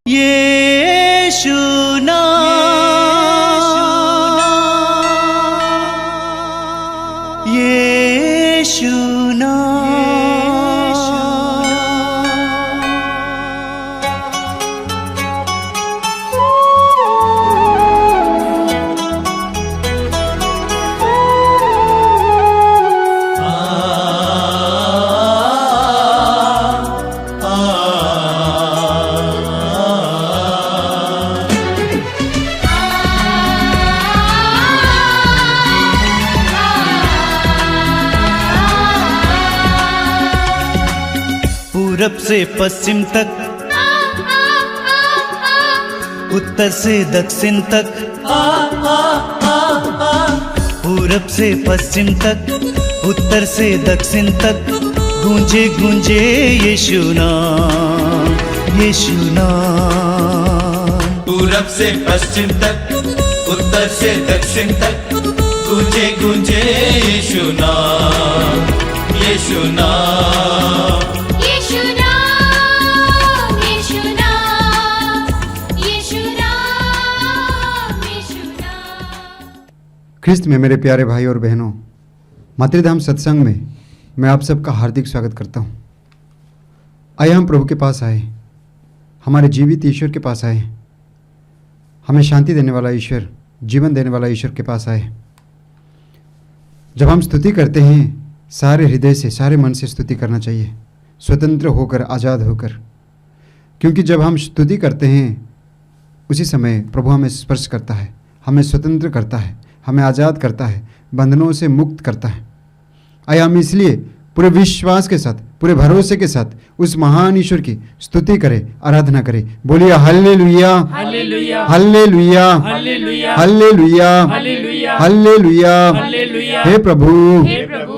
यीशु नाम, यीशु पूरब से पश्चिम तक, उत्तर से दक्षिण तक, पूरब से पश्चिम तक, उत्तर से दक्षिण तक, गूंजे गूंजे यीशु नाम, यीशु नाम। पूरब से पश्चिम तक, उत्तर से दक्षिण तक, गूंजे गूंजे यीशु नाम, यीशु नाम। ख्रिस्त में मेरे प्यारे भाई और बहनों, मातृधाम सत्संग में मैं आप सबका हार्दिक स्वागत करता हूँ। आइए हम प्रभु के पास आए, हमारे जीवित ईश्वर के पास आए, हमें शांति देने वाला ईश्वर, जीवन देने वाला ईश्वर के पास आए। जब हम स्तुति करते हैं, सारे हृदय से, सारे मन से स्तुति करना चाहिए, स्वतंत्र होकर, आज़ाद होकर, क्योंकि जब हम स्तुति करते हैं उसी समय प्रभु हमें स्पर्श करता है, हमें स्वतंत्र करता है, हमें आज़ाद करता है, बंधनों से मुक्त करता है। आइए हम इसलिए पूरे विश्वास के साथ, पूरे भरोसे के साथ उस महान ईश्वर की स्तुति करें, आराधना करें। बोलिए hallelujah, hallelujah, hallelujah, hallelujah, hallelujah, hallelujah, hallelujah. Hallelujah. हे प्रभु,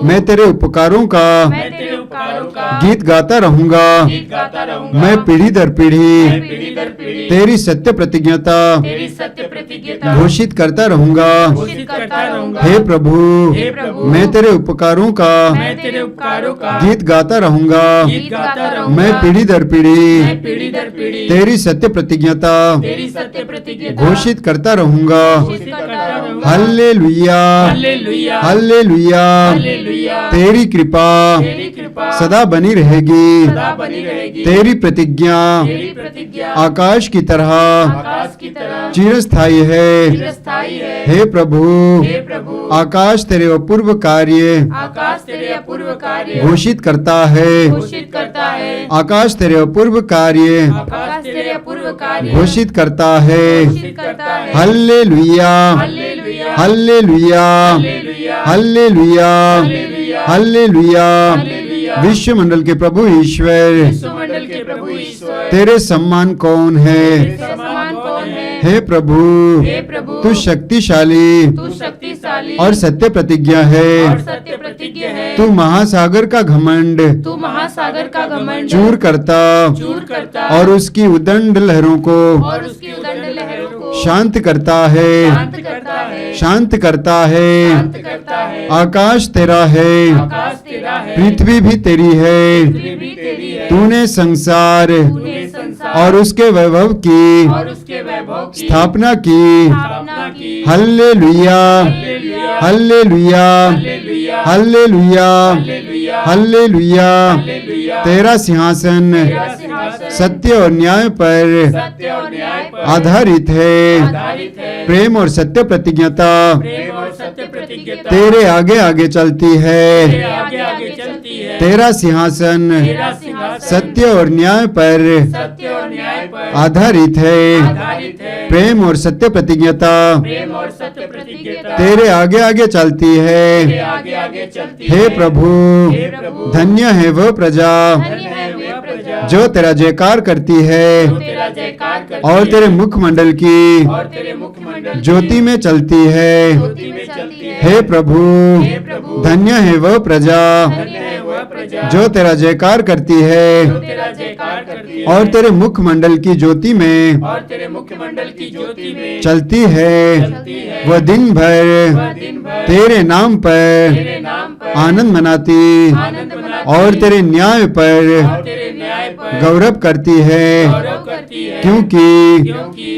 मैं तेरे उपकारों का मैं तेरे उपकारों का गीत गाता रहूंगा। गीत गाता रहूंगा। मैं पीढ़ी दर पीढ़ी पीढ़ी दर पीढ़ी तेरी सत्य प्रतिज्ञता तेरी सत्य प्रतिज्ञता घोषित करता रहूंगा। घोषित करता रहूंगा। हे प्रभु, हे प्रभु, मैं तेरे उपकारों का मैं तेरे उपकारों का गीत गाता रहूंगा। गीत गाता रहूंगा। मैं पीढ़ी दर पीढ़ी मैं पीढ़ी दर पीढ़ी तेरी सत्य प्रतिज्ञता तेरी सत्य प्रतिज्ञता घोषित करता रहूंगा। घोषित करता रहूंगा। Hallelujah, hallelujah, hallelujah. हालेलुया। तेरी कृपा तेरी कृपा सदा बनी रहेगी। सदा बनी रहेगी। तेरी प्रतिज्ञा तेरी प्रतिज्ञा आकाश की तरह आकाश की तरह चिरस्थायी है। चिरस्थायी है। हे प्रभु, हे प्रभु, आकाश तेरे अपूर्व कार्य आकाश तेरे अपूर्व कार्य घोषित करता है। घोषित करता है। आकाश तेरे अपूर्व कार्य आकाश तेरे अपूर्व कार्य घोषित करता है। घोषित करता है। Hallelujah, hallelujah, hallelujah, hallelujah, hallelujah, hallelujah, hallelujah. Hallelujah. विश्व मंडल के प्रभु ईश्वर, विश्वमंडल के प्रभु ईश्वर, तेरे सम्मान कौन है। तेरे समान कौन है। हे प्रभु, हे प्रभु, तू शक्तिशाली तू शक्तिशाली और सत्य प्रतिज्ञा है। और सत्य प्रतिज्ञ है। तू महासागर का घमंड तू महासागर का घमंड चूर करता चूर करता और उसकी उदंड लहरों को और उसकी उदंड लहरों को शांत करता है। शांत करता है। शांत करता है। शांत करता है। आकाश तेरा है, आकाश तेरा है। पृथ्वी भी तेरी है। पृथ्वी भी तेरी है। तूने संसार तूने संसार और उसके वैभव की और उसके वैभव की स्थापना की। स्थापना की। Hallelujah, hallelujah, hallelujah, hallelujah, hallelujah, hallelujah, hallelujah. Hallelujah. तेरा सिंहासन तेरा सिंहासन सत्य और न्याय पर सत्य और न्याय पर आधारित है। आधारित है। प्रेम और सत्य प्रतिज्ञता प्रेम और सत्य प्रतिज्ञता तेरे आगे आगे चलती तेरे है। आगे आगे चलती है। तेरा सिंहासन तेरा सिंहासन सत्य और न्याय पर सत्य और न्याय पर आधारित है। आधारित है। प्रेम और सत्य प्रतिज्ञता प्रेम और सत्य प्रतिज्ञता तेरे आगे आगे चलती तेरे है। आगे आगे चलती हे है। प्रभु, हे प्रभु, धन्य है वह प्रजा धन्य है वह प्रजा जो तेरा जयकार करती है जो तेरा जयकार करती और है तेरे मुखमंडल की और तेरे मुखमंडल ज्योति में चलती है। ज्योति में चलती है। हे प्रभु, हे प्रभु, धन्य है वह प्रजा धन्य है वह प्रजा जो तेरा जयकार करती जो है तेरा जयकार करती है और तेरे मुखमंडल की ज्योति में और तेरे मुखमंडल की ज्योति में चलती है। चलती है। वह दिन भर वह दिन भर तेरे नाम पर तेरे नाम पर आनंद मनाती आनंद मनाती और तेरे न्याय पर और तेरे न्याय पर गौरव करती है, गौरव करती है, क्योंकि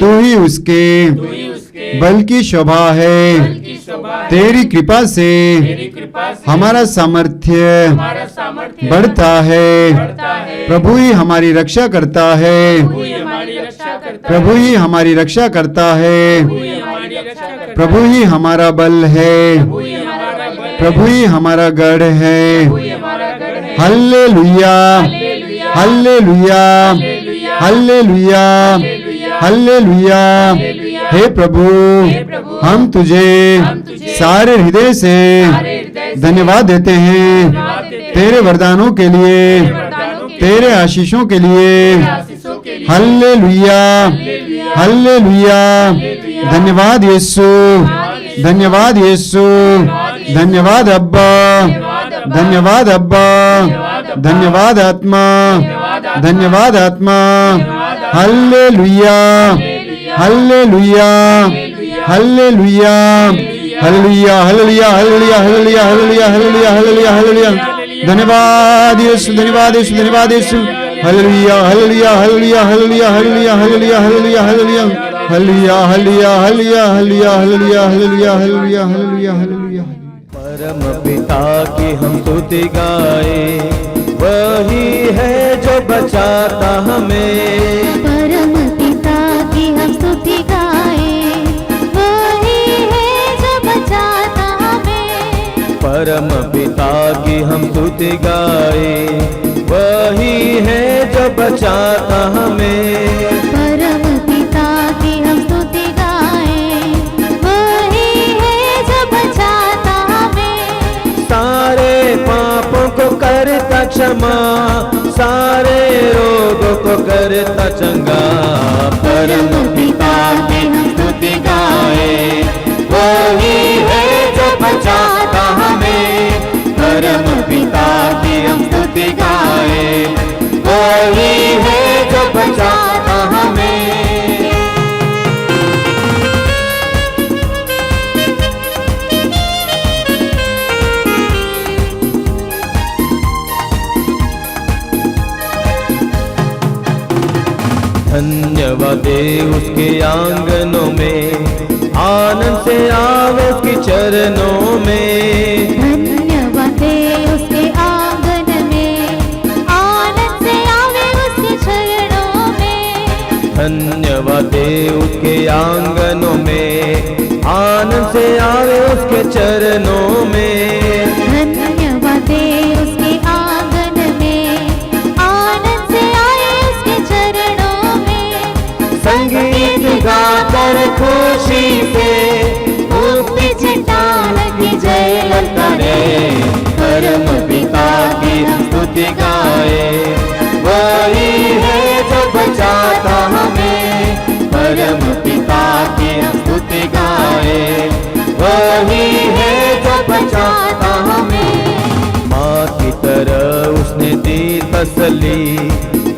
तू ही उसके तू ही उसके बल की शोभा है। बल की शोभा है। तेरी कृपा से तेरी कृपा से हमारा सामर्थ्य हमारा सामर्थ्य बढ़ता है। बढ़ता है। प्रभु ही हमारी रक्षा करता है, प्रभु ही हमारी रक्षा करता है। प्रभु ही हमारी रक्षा करता है। प्रभु ही हमारी रक्षा करता है। प्रभु ही हमारा बल है, प्रभु ही हमारा बल है। प्रभु ही हमारा गढ़ है। प्रभु ही हमारा गढ़ है। Hallelujah, hallelujah, hallelujah, hallelujah, hallelujah. हे प्रभु, हम तुझे सारे हृदय से धन्यवाद देते हैं, तेरे वरदानों के लिए, तेरे आशीषों के लिए। आशीषों के लिए हल्लेलुया, हल्लेलुया। धन्यवाद यीशु, धन्यवाद यीशु, धन्यवाद अब्बा, धन्यवाद अब्बा, धन्यवाद आत्मा, धन्यवाद आत्मा। Hallelujah, hallelujah, hallelujah, hallelujah, hallelujah, hallelujah, hallelujah, hallelujah, hallelujah, hallelujah, hallelujah. धन्यवाद यीशु, धन्यवाद यीशु, धन्यवाद Yeshu. Hallelujah, hallelujah, hallelujah, hallelujah, hallelujah, hallelujah, hallelujah, hallelujah, hallelujah, hallelujah, hallelujah, hallelujah, hallelujah, hallelujah, hallelujah, hallelujah, hallelujah. परम पिता की हम स्तुति गाए, वही है जो बचाता हमें। परम पिता की हम स्तुति गाए, वही है जो बचाता हमें। परम पिता की हम स्तुति गाए, वही है जो बचाता हमें। परम पिता की हम स्तुति गाए, वही है जो बचाता हमें। सारे पापों को करता क्षमा, सारे रोगों को करता चंगा। परम पिता की हम स्तुति गाए, वही है जो बचाता हमें। परम पिता की हम स्तुति गाए, वही है जो बचाता हमें। धन्यवाद दे उसके आंगनों में, आनंद से आवे उसके चरणों में। धन्यवाद दे उसके आंगन में, आनंद से आवे उसके चरणों में। धन्यवाद दे उसके आंगनों में, आनंद से आवे उसके चरणों में। धन्यवाद दे उसके आंगन में, आनंद से आए उसके चरणों में। संगीत गाकर खुशी से मुक्ति छटाल की जय ललकारे। परम पिता की हम स्तुति गाए, वही है जो बचाता हमें। परम पिता की हम स्तुति गाए, वही है जो बचाता हमें। माँ की तरह उसने दी तसल्ली,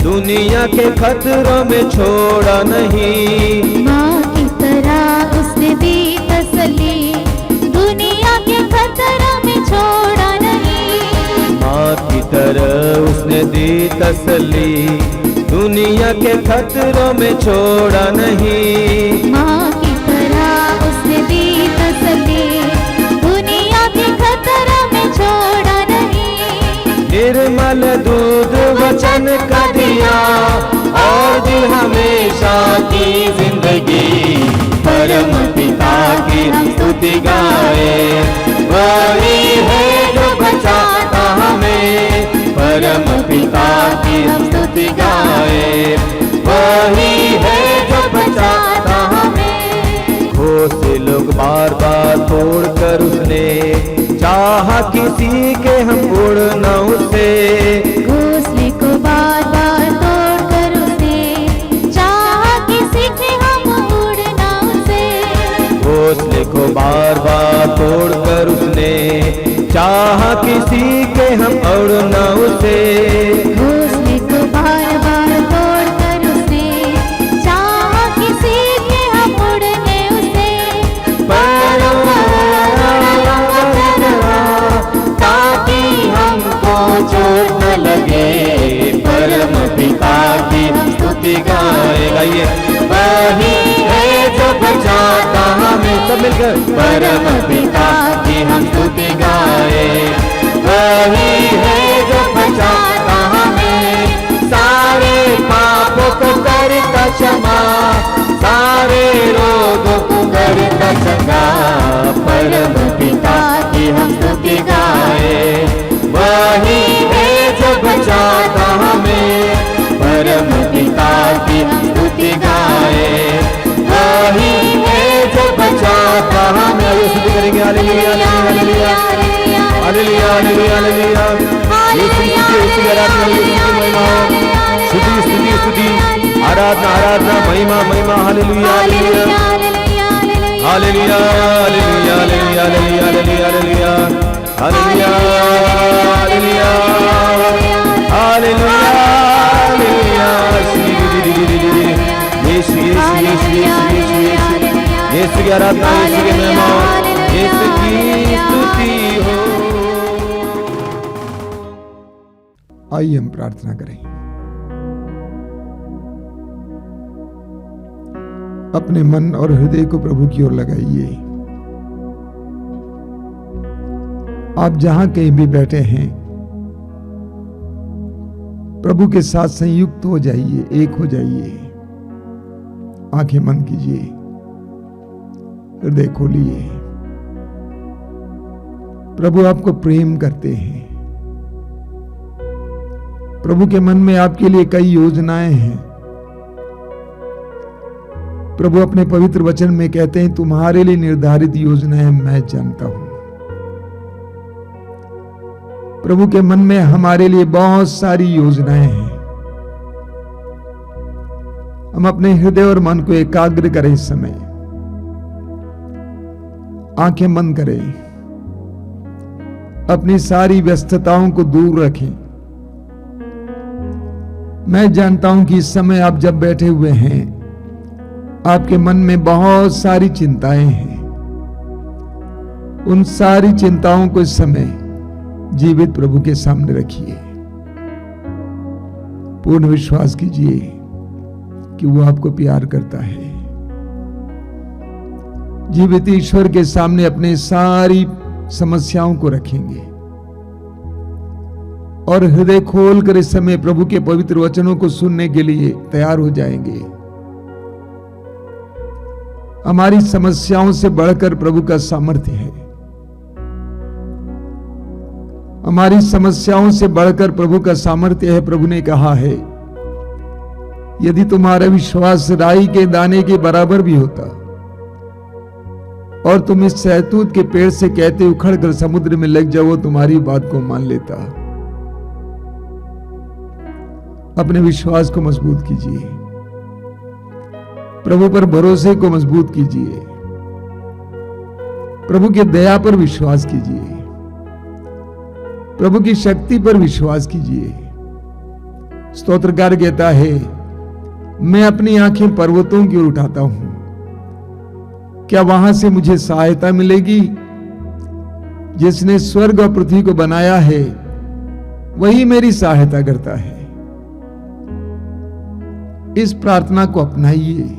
दुनिया के खतरों में छोड़ा नहीं। माँ की तरह उसने दी तसल्ली, दुनिया के खतरों में छोड़ा नहीं। माँ की तरह उसने दी तसल्ली, दुनिया के खतरों में छोड़ा नहीं। माँ की तरह उसने दी तसल्ली, दुनिया के खतरों में छोड़ा नहीं। निर्मल दूध वचन का दिया और दी हमेशा की जिंदगी। परम पिता की हम स्तुति गाए, वही है जो बचाता हमें। परम पिता की हम स्तुति गाए, वही है जो बचाता हमें। घोंसे लोग बार बार तोड़ कर उसने चाहा किसी के हम उड़ना उसे। घोंसले को बार बार तोड़ कर उसने चाहा किसी के हम उड़ना उसे। घोंसले को बार बार तोड़ कर उसने चाहा परम पिता की हम स्तुति गाए। वही है जो बचाता हमें, सारे पापों को करता क्षमा, सारे रोगों को करता चंगा। परम पिता की हम स्तुति गाए। वही है जो बचाता हमें, परम पिता की हम स्तुति गाए। वही है जो बचाता हमें। आइए स्तुति करेंगे। Hallelujah hallelujah hallelujah hallelujah hallelujah. Yeshu की आराधना, यीशु की महिमा, स्तुति स्तुति स्तुति, आराधना आराधना, महिमा महिमा। Hallelujah hallelujah hallelujah hallelujah hallelujah hallelujah hallelujah hallelujah hallelujah hallelujah hallelujah. Yeshu Yeshu Yeshu Yeshu Yeshu Yeshu, Yeshu की आराधना, यीशु की महिमा, यीशु की स्तुति हो। आइए हम प्रार्थना करें। अपने मन और हृदय को प्रभु की ओर लगाइए। आप जहां कहीं भी बैठे हैं, प्रभु के साथ संयुक्त हो जाइए, एक हो जाइए। आंखें बंद कीजिए, हृदय खोलिए। प्रभु आपको प्रेम करते हैं। प्रभु के मन में आपके लिए कई योजनाएं हैं। प्रभु अपने पवित्र वचन में कहते हैं, तुम्हारे लिए निर्धारित योजनाएं मैं जानता हूं। प्रभु के मन में हमारे लिए बहुत सारी योजनाएं हैं। हम अपने हृदय और मन को एकाग्र करें। इस समय आंखें बंद करें, अपनी सारी व्यस्तताओं को दूर रखें। मैं जानता हूं कि इस समय आप जब बैठे हुए हैं, आपके मन में बहुत सारी चिंताएं हैं। उन सारी चिंताओं को इस समय जीवित प्रभु के सामने रखिए। पूर्ण विश्वास कीजिए कि वो आपको प्यार करता है। जीवित ईश्वर के सामने अपने सारी समस्याओं को रखेंगे और हृदय खोलकर इस समय प्रभु के पवित्र वचनों को सुनने के लिए तैयार हो जाएंगे। हमारी समस्याओं से बढ़कर प्रभु का सामर्थ्य है। हमारी समस्याओं से बढ़कर प्रभु का सामर्थ्य है। प्रभु ने कहा है, यदि तुम्हारा विश्वास राई के दाने के बराबर भी होता और तुम इस सहतूत के पेड़ से कहते उखड़कर समुद्र में लग जाओ, तुम्हारी बात को मान लेता। अपने विश्वास को मजबूत कीजिए। प्रभु पर भरोसे को मजबूत कीजिए। प्रभु की दया पर विश्वास कीजिए। प्रभु की शक्ति पर विश्वास कीजिए। स्तोत्रकार कहता है, मैं अपनी आंखें पर्वतों की ओर उठाता हूं, क्या वहां से मुझे सहायता मिलेगी? जिसने स्वर्ग और पृथ्वी को बनाया है वही मेरी सहायता करता है। इस प्रार्थना को अपनाइए।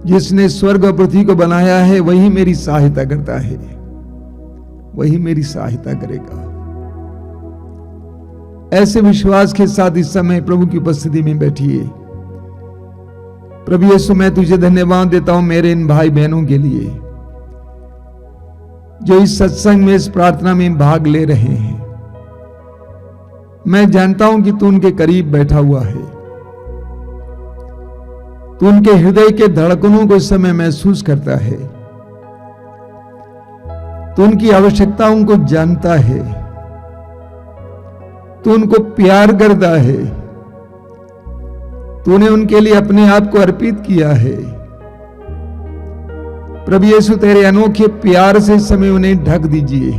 जिसने स्वर्ग और पृथ्वी को बनाया है वही मेरी सहायता करता है, वही मेरी सहायता करेगा। ऐसे विश्वास के साथ इस समय प्रभु की उपस्थिति में बैठिए। प्रभु यीशु, मैं तुझे धन्यवाद देता हूं मेरे इन भाई बहनों के लिए जो इस सत्संग में, इस प्रार्थना में भाग ले रहे हैं। मैं जानता हूं कि तू उनके करीब बैठा हुआ है। तू उनके हृदय के धड़कनों को इस समय महसूस करता है। तू उनकी आवश्यकताओं को जानता है। तू उनको प्यार करता है। तूने उनके लिए अपने आप को अर्पित किया है। प्रभु यीशु, तेरे अनोखे प्यार से इस समय उन्हें ढक दीजिए।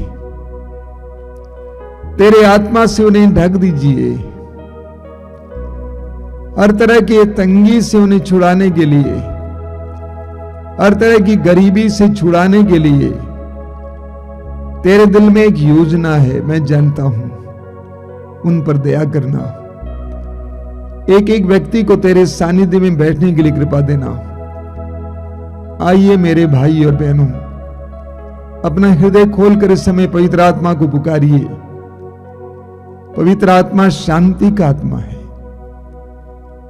तेरे आत्मा से उन्हें ढक दीजिए। हर तरह की तंगी से उन्हें छुड़ाने के लिए, हर तरह की गरीबी से छुड़ाने के लिए तेरे दिल में एक योजना है। मैं जानता हूं, उन पर दया करना। एक एक व्यक्ति को तेरे सानिध्य में बैठने के लिए कृपा देना। आइए मेरे भाई और बहनों, अपना हृदय खोलकर इस समय पवित्र आत्मा को पुकारिए। पवित्र आत्मा शांति का आत्मा है,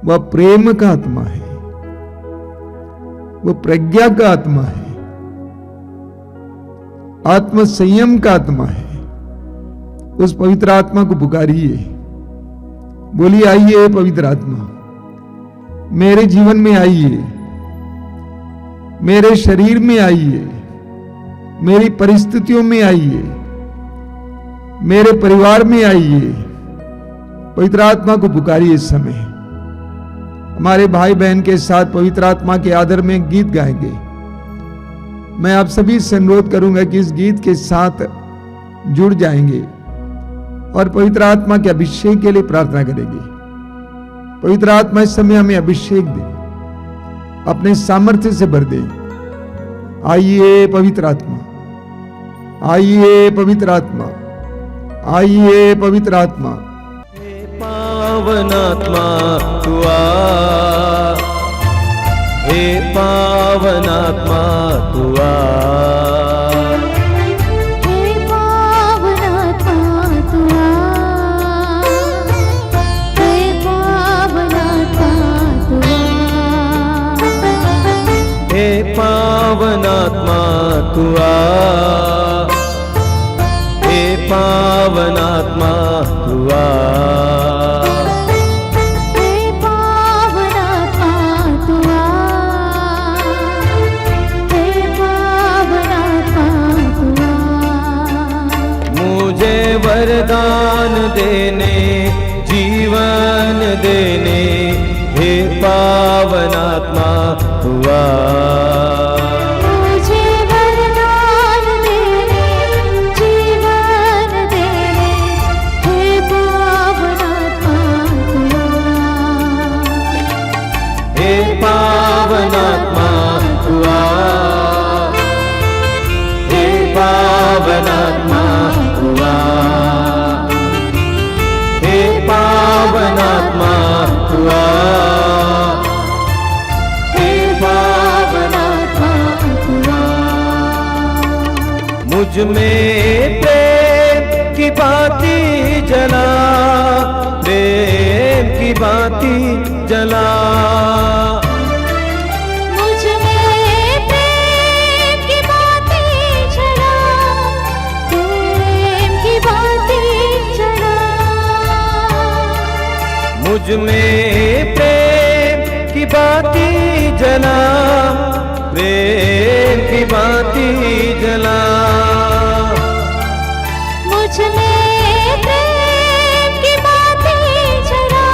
वह प्रेम का आत्मा है, वह प्रज्ञा का आत्मा है, आत्म संयम का आत्मा है। उस पवित्र आत्मा को पुकारिए। बोलिए, आइए पवित्र आत्मा, मेरे जीवन में आइए, मेरे शरीर में आइए, मेरी परिस्थितियों में आइए, मेरे परिवार में आइए। पवित्र आत्मा को पुकारिए। इस समय हमारे भाई बहन के साथ पवित्र आत्मा के आदर में गीत गाएंगे। मैं आप सभी से अनुरोध करूंगा कि इस गीत के साथ जुड़ जाएंगे और पवित्र आत्मा के अभिषेक के लिए प्रार्थना करेंगे। पवित्र आत्मा इस समय हमें अभिषेक दे, अपने सामर्थ्य से भर दे। आइए पवित्र आत्मा, आइए पवित्र आत्मा, आइए पवित्र आत्मा। पावन आत्मा तू आ, हे पावन आत्मा तू आ, हे पावन आत्मा तू आ, हे पावन आत्मा तू आ, हे पावन आत्मा तू आ, हे पावन आत्मा तू आ, हे पावन आत्मा तू आ, हे पावन आत्मा तू आ। मुझे वरदान देने, जीवन देने, हे पावन आत्मा तू आ, मुझे वरदान देने, जीवन देने, हे पावन आत्मा तू आ, हे पावन आत्मा तू आ, हे पावन आत्मा तू आ, हे पावन आत्मा तू आ, हे पावन आत्मा तू आ। मुझ में प्रेम की बाती जला, प्रेम की बाती जला, मुझ में प्रेम की बातें जला, प्रेम की बातें जला, मुझ में प्रेम की बाती जला, प्रेम की बाती जला, मुझ में प्रेम की बातें जला,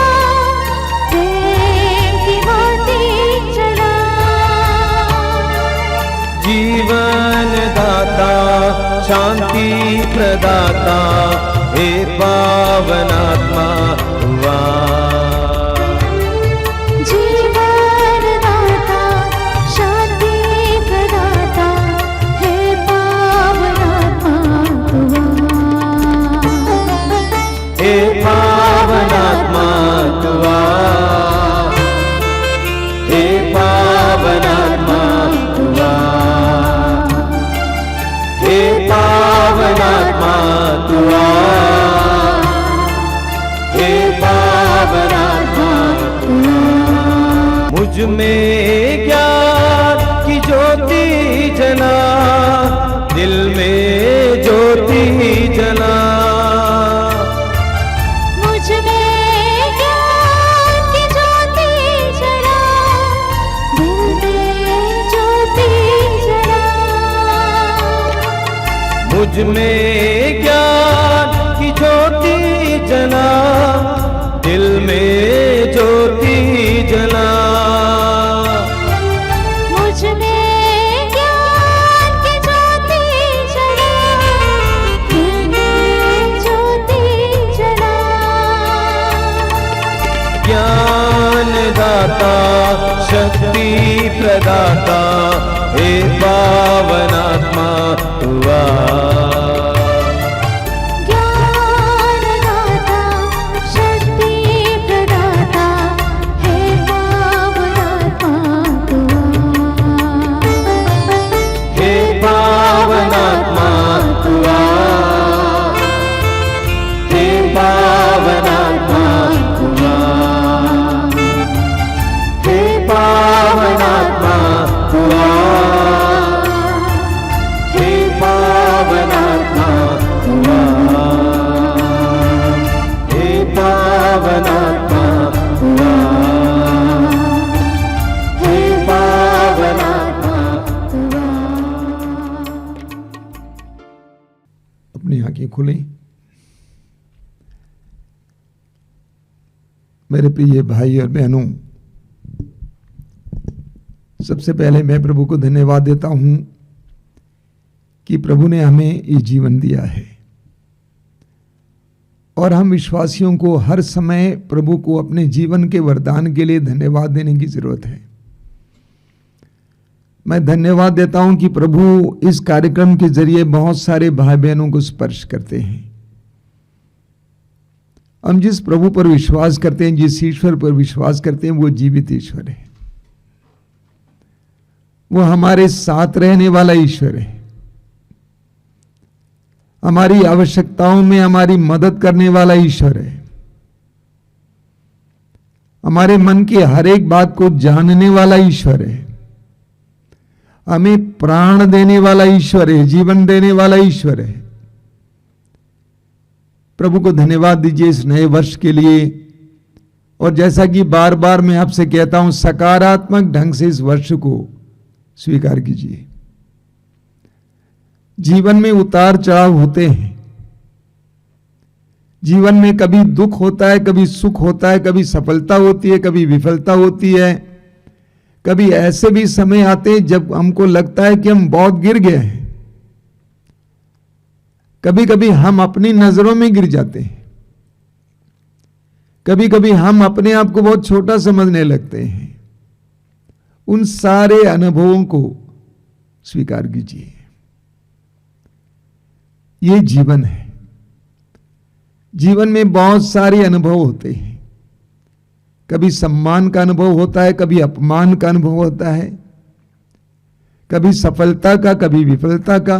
प्रेम की बातें जला। जीवन दाता, शांति प्रदाता, हे पावन आत्मा तू आ, जीवन दाता, शांति प्रदाता, हे पावन आत्मा तू आ, हे पावन आत्मा तू आ, हे पावन आत्मा तू आ, हे पावन आत्मा तू आ, हे पावन आत्मा तू आ। मुझ में ज्ञान की ज्योति जला, दिल में ज्योति जला, मुझ में ज्ञान की ज्योति जला, दिल में ज्योति जला, मुझ में ज्ञान की ज्योति जला, दिल में ज्योति जला, मुझ में ज्ञान की ज्योति जला, दिल में ज्योति जला। ज्ञान दाता, शक्ति प्रदाता, हे पावन आत्मा तू आ, ज्ञान दाता, शक्ति प्रदाता, हे पावन आत्मा तू आ, खुलें। मेरे प्रिय भाई और बहनों, सबसे पहले मैं प्रभु को धन्यवाद देता हूं कि प्रभु ने हमें ये जीवन दिया है और हम विश्वासियों को हर समय प्रभु को अपने जीवन के वरदान के लिए धन्यवाद देने की जरूरत है। मैं धन्यवाद देता हूं कि प्रभु इस कार्यक्रम के जरिए बहुत सारे भाई बहनों को स्पर्श करते हैं। हम जिस प्रभु पर विश्वास करते हैं, जिस ईश्वर पर विश्वास करते हैं, वो जीवित ईश्वर है। वो हमारे साथ रहने वाला ईश्वर है। हमारी आवश्यकताओं में हमारी मदद करने वाला ईश्वर है। हमारे मन की हर एक बात को जानने वाला ईश्वर है। हमें प्राण देने वाला ईश्वर है, जीवन देने वाला ईश्वर है। प्रभु को धन्यवाद दीजिए इस नए वर्ष के लिए। और जैसा कि बार बार मैं आपसे कहता हूं, सकारात्मक ढंग से इस वर्ष को स्वीकार कीजिए। जीवन में उतार चढ़ाव होते हैं। जीवन में कभी दुख होता है, कभी सुख होता है, कभी सफलता होती है, कभी विफलता होती है। कभी ऐसे भी समय आते हैं जब हमको लगता है कि हम बहुत गिर गए हैं। कभी कभी हम अपनी नजरों में गिर जाते हैं। कभी कभी हम अपने आप को बहुत छोटा समझने लगते हैं। उन सारे अनुभवों को स्वीकार कीजिए। ये जीवन है। जीवन में बहुत सारे अनुभव होते हैं। कभी सम्मान का अनुभव होता है, कभी अपमान का अनुभव होता है, कभी सफलता का, कभी विफलता का,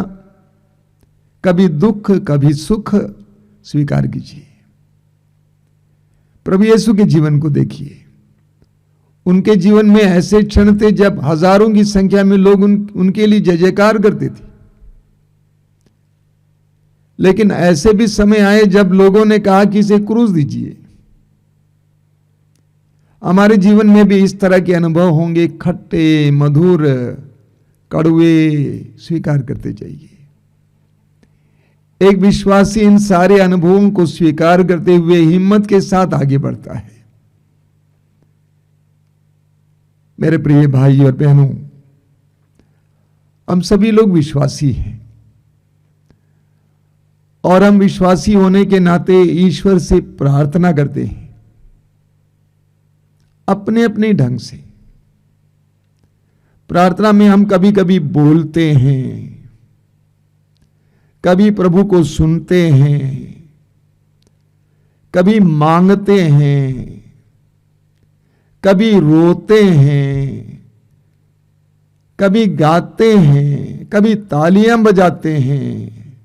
कभी दुख, कभी सुख। स्वीकार कीजिए। प्रभु यीशु के जीवन को देखिए। उनके जीवन में ऐसे क्षण थे जब हजारों की संख्या में लोग उनके लिए जय जयकार करते थे। लेकिन ऐसे भी समय आए जब लोगों ने कहा कि इसे क्रूस दीजिए। हमारे जीवन में भी इस तरह के अनुभव होंगे, खट्टे, मधुर, कड़वे। स्वीकार करते जाइए। एक विश्वासी इन सारे अनुभवों को स्वीकार करते हुए हिम्मत के साथ आगे बढ़ता है। मेरे प्रिय भाई और बहनों, हम सभी लोग विश्वासी हैं और हम विश्वासी होने के नाते ईश्वर से प्रार्थना करते हैं अपने अपने ढंग से। प्रार्थना में हम कभी कभी बोलते हैं, कभी प्रभु को सुनते हैं, कभी मांगते हैं, कभी रोते हैं, कभी गाते हैं, कभी तालियां बजाते हैं,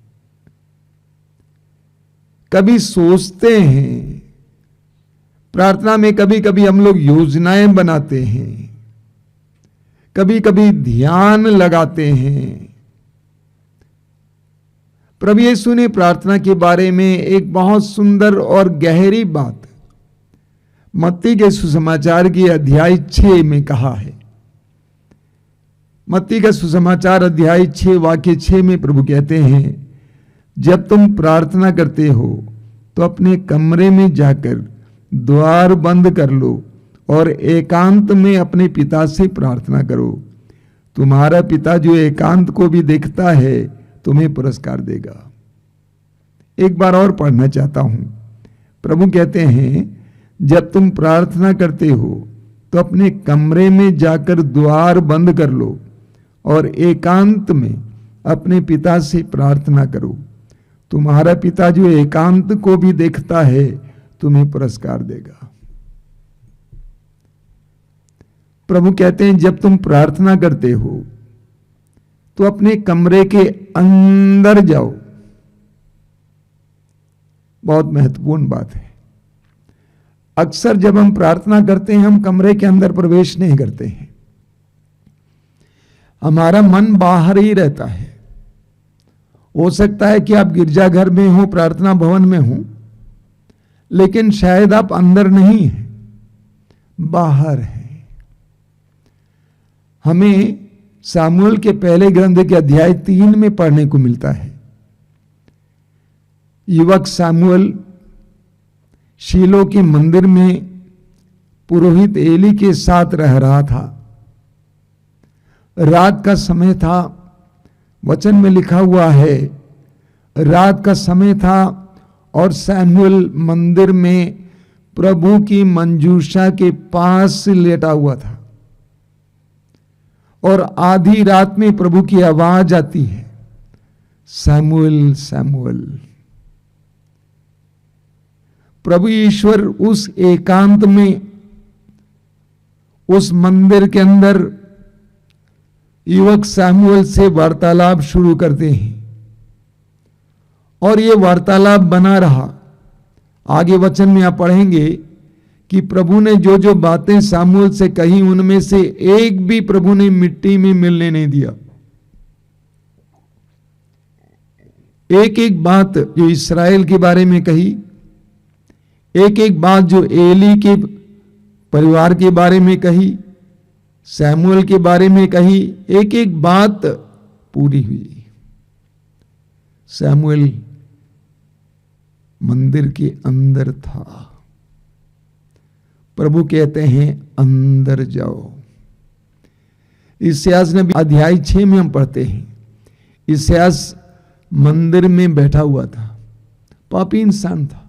कभी सोचते हैं। प्रार्थना में कभी कभी हम लोग योजनाएं बनाते हैं, कभी कभी ध्यान लगाते हैं। प्रभु यीशु ने प्रार्थना के बारे में एक बहुत सुंदर और गहरी बात मत्ती के सुसमाचार की अध्याय 6 में कहा है। मत्ती का सुसमाचार अध्याय 6 वाक्य 6 में प्रभु कहते हैं, जब तुम प्रार्थना करते हो तो अपने कमरे में जाकर द्वार बंद कर लो और एकांत में अपने पिता से प्रार्थना करो। तुम्हारा पिता जो एकांत को भी देखता है तुम्हें पुरस्कार देगा। एक बार और पढ़ना चाहता हूं। प्रभु कहते हैं, जब तुम प्रार्थना करते हो तो अपने कमरे में जाकर द्वार बंद कर लो और एकांत में अपने पिता से प्रार्थना करो। तुम्हारा पिता जो एकांत को भी देखता है तुम्हें पुरस्कार देगा। प्रभु कहते हैं, जब तुम प्रार्थना करते हो तो अपने कमरे के अंदर जाओ। बहुत महत्वपूर्ण बात है। अक्सर जब हम प्रार्थना करते हैं, हम कमरे के अंदर प्रवेश नहीं करते हैं। हमारा मन बाहर ही रहता है। हो सकता है कि आप गिरजाघर में हो, प्रार्थना भवन में हो, लेकिन शायद आप अंदर नहीं हैं, बाहर हैं। हमें सामुएल के पहले ग्रंथ के अध्याय 3 में पढ़ने को मिलता है युवक सामुएल शीलो के मंदिर में पुरोहित एली के साथ रह रहा था। रात का समय था, वचन में लिखा हुआ है रात का समय था और सैमुअल मंदिर में प्रभु की मंजूषा के पास लेटा हुआ था और आधी रात में प्रभु की आवाज आती है, सैमुअल सैमुअल। प्रभु ईश्वर उस एकांत में, उस मंदिर के अंदर युवक सैमुअल से वार्तालाप शुरू करते हैं और ये वार्तालाप बना रहा। आगे वचन में आप पढ़ेंगे कि प्रभु ने जो जो बातें सैमुअल से कही उनमें से एक भी प्रभु ने मिट्टी में मिलने नहीं दिया। एक एक बात जो इस्राएल के बारे में कही, एक एक बात जो एली के परिवार के बारे में कही, सैमुअल के बारे में कही, एक एक बात पूरी हुई। सैमुअल मंदिर के अंदर था। प्रभु कहते हैं अंदर जाओ। इस्यास ने अध्याय 6 में हम पढ़ते हैं, इस्यास मंदिर में बैठा हुआ था, पापी इंसान था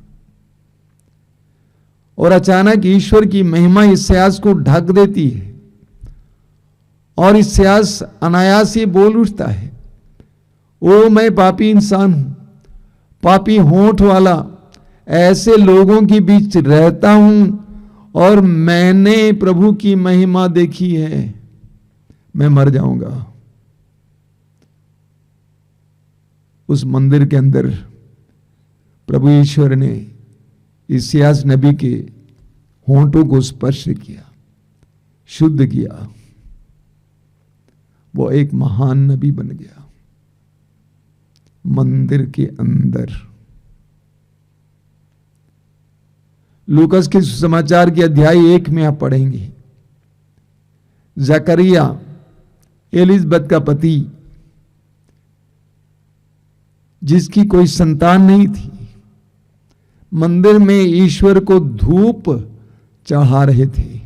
और अचानक ईश्वर की महिमा इस्यास को ढक देती है और इस्यास अनायास ही बोल उठता है, ओ मैं पापी इंसान हूं, पापी होंठ वाला, ऐसे लोगों के बीच रहता हूं और मैंने प्रभु की महिमा देखी है, मैं मर जाऊंगा। उस मंदिर के अंदर प्रभु ईश्वर ने इस्यास नबी के होंठों को स्पर्श किया, शुद्ध किया, वो एक महान नबी बन गया मंदिर के अंदर। लूकस के सुसमाचार के अध्याय 1 में आप पढ़ेंगे, जकरिया एलिजबेथ का पति, जिसकी कोई संतान नहीं थी, मंदिर में ईश्वर को धूप चढ़ा रहे थे।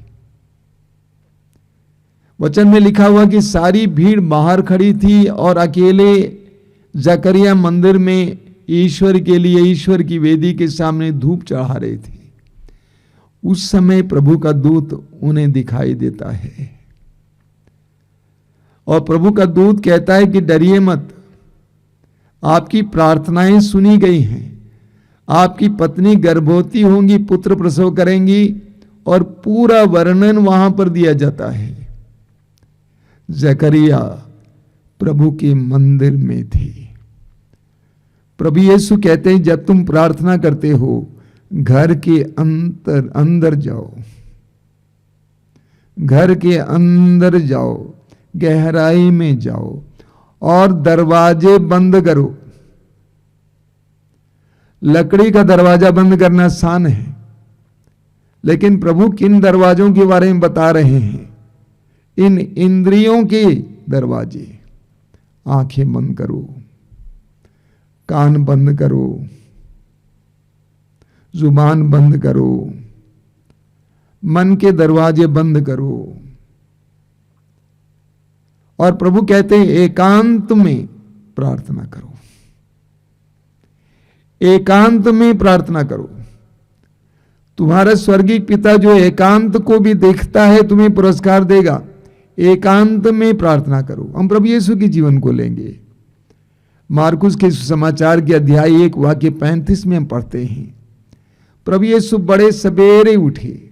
वचन में लिखा हुआ कि सारी भीड़ बाहर खड़ी थी और अकेले जकरिया मंदिर में ईश्वर के लिए, ईश्वर की वेदी के सामने धूप चढ़ा रहे थे। उस समय प्रभु का दूत उन्हें दिखाई देता है और प्रभु का दूत कहता है कि डरिए मत, आपकी प्रार्थनाएं सुनी गई हैं, आपकी पत्नी गर्भवती होंगी, पुत्र प्रसव करेंगी, और पूरा वर्णन वहां पर दिया जाता है। जकरिया प्रभु के मंदिर में थे। प्रभु यीशु कहते हैं जब तुम प्रार्थना करते हो घर के अंदर जाओ, घर के अंदर जाओ, गहराई में जाओ और दरवाजे बंद करो। लकड़ी का दरवाजा बंद करना आसान है, लेकिन प्रभु किन दरवाजों के बारे में बता रहे हैं? इन इंद्रियों के दरवाजे। आंखें बंद करो, कान बंद करो, जुबान बंद करो, मन के दरवाजे बंद करो। और प्रभु कहते हैं एकांत में प्रार्थना करो, एकांत में प्रार्थना करो। तुम्हारा स्वर्गीय पिता जो एकांत को भी देखता है तुम्हें पुरस्कार देगा। एकांत में प्रार्थना करो। हम प्रभु यीशु के जीवन को लेंगे। मार्कुस के समाचार के अध्याय 1 वाक्य 35 में हम पढ़ते हैं, प्रभु यीशु बड़े सवेरे उठे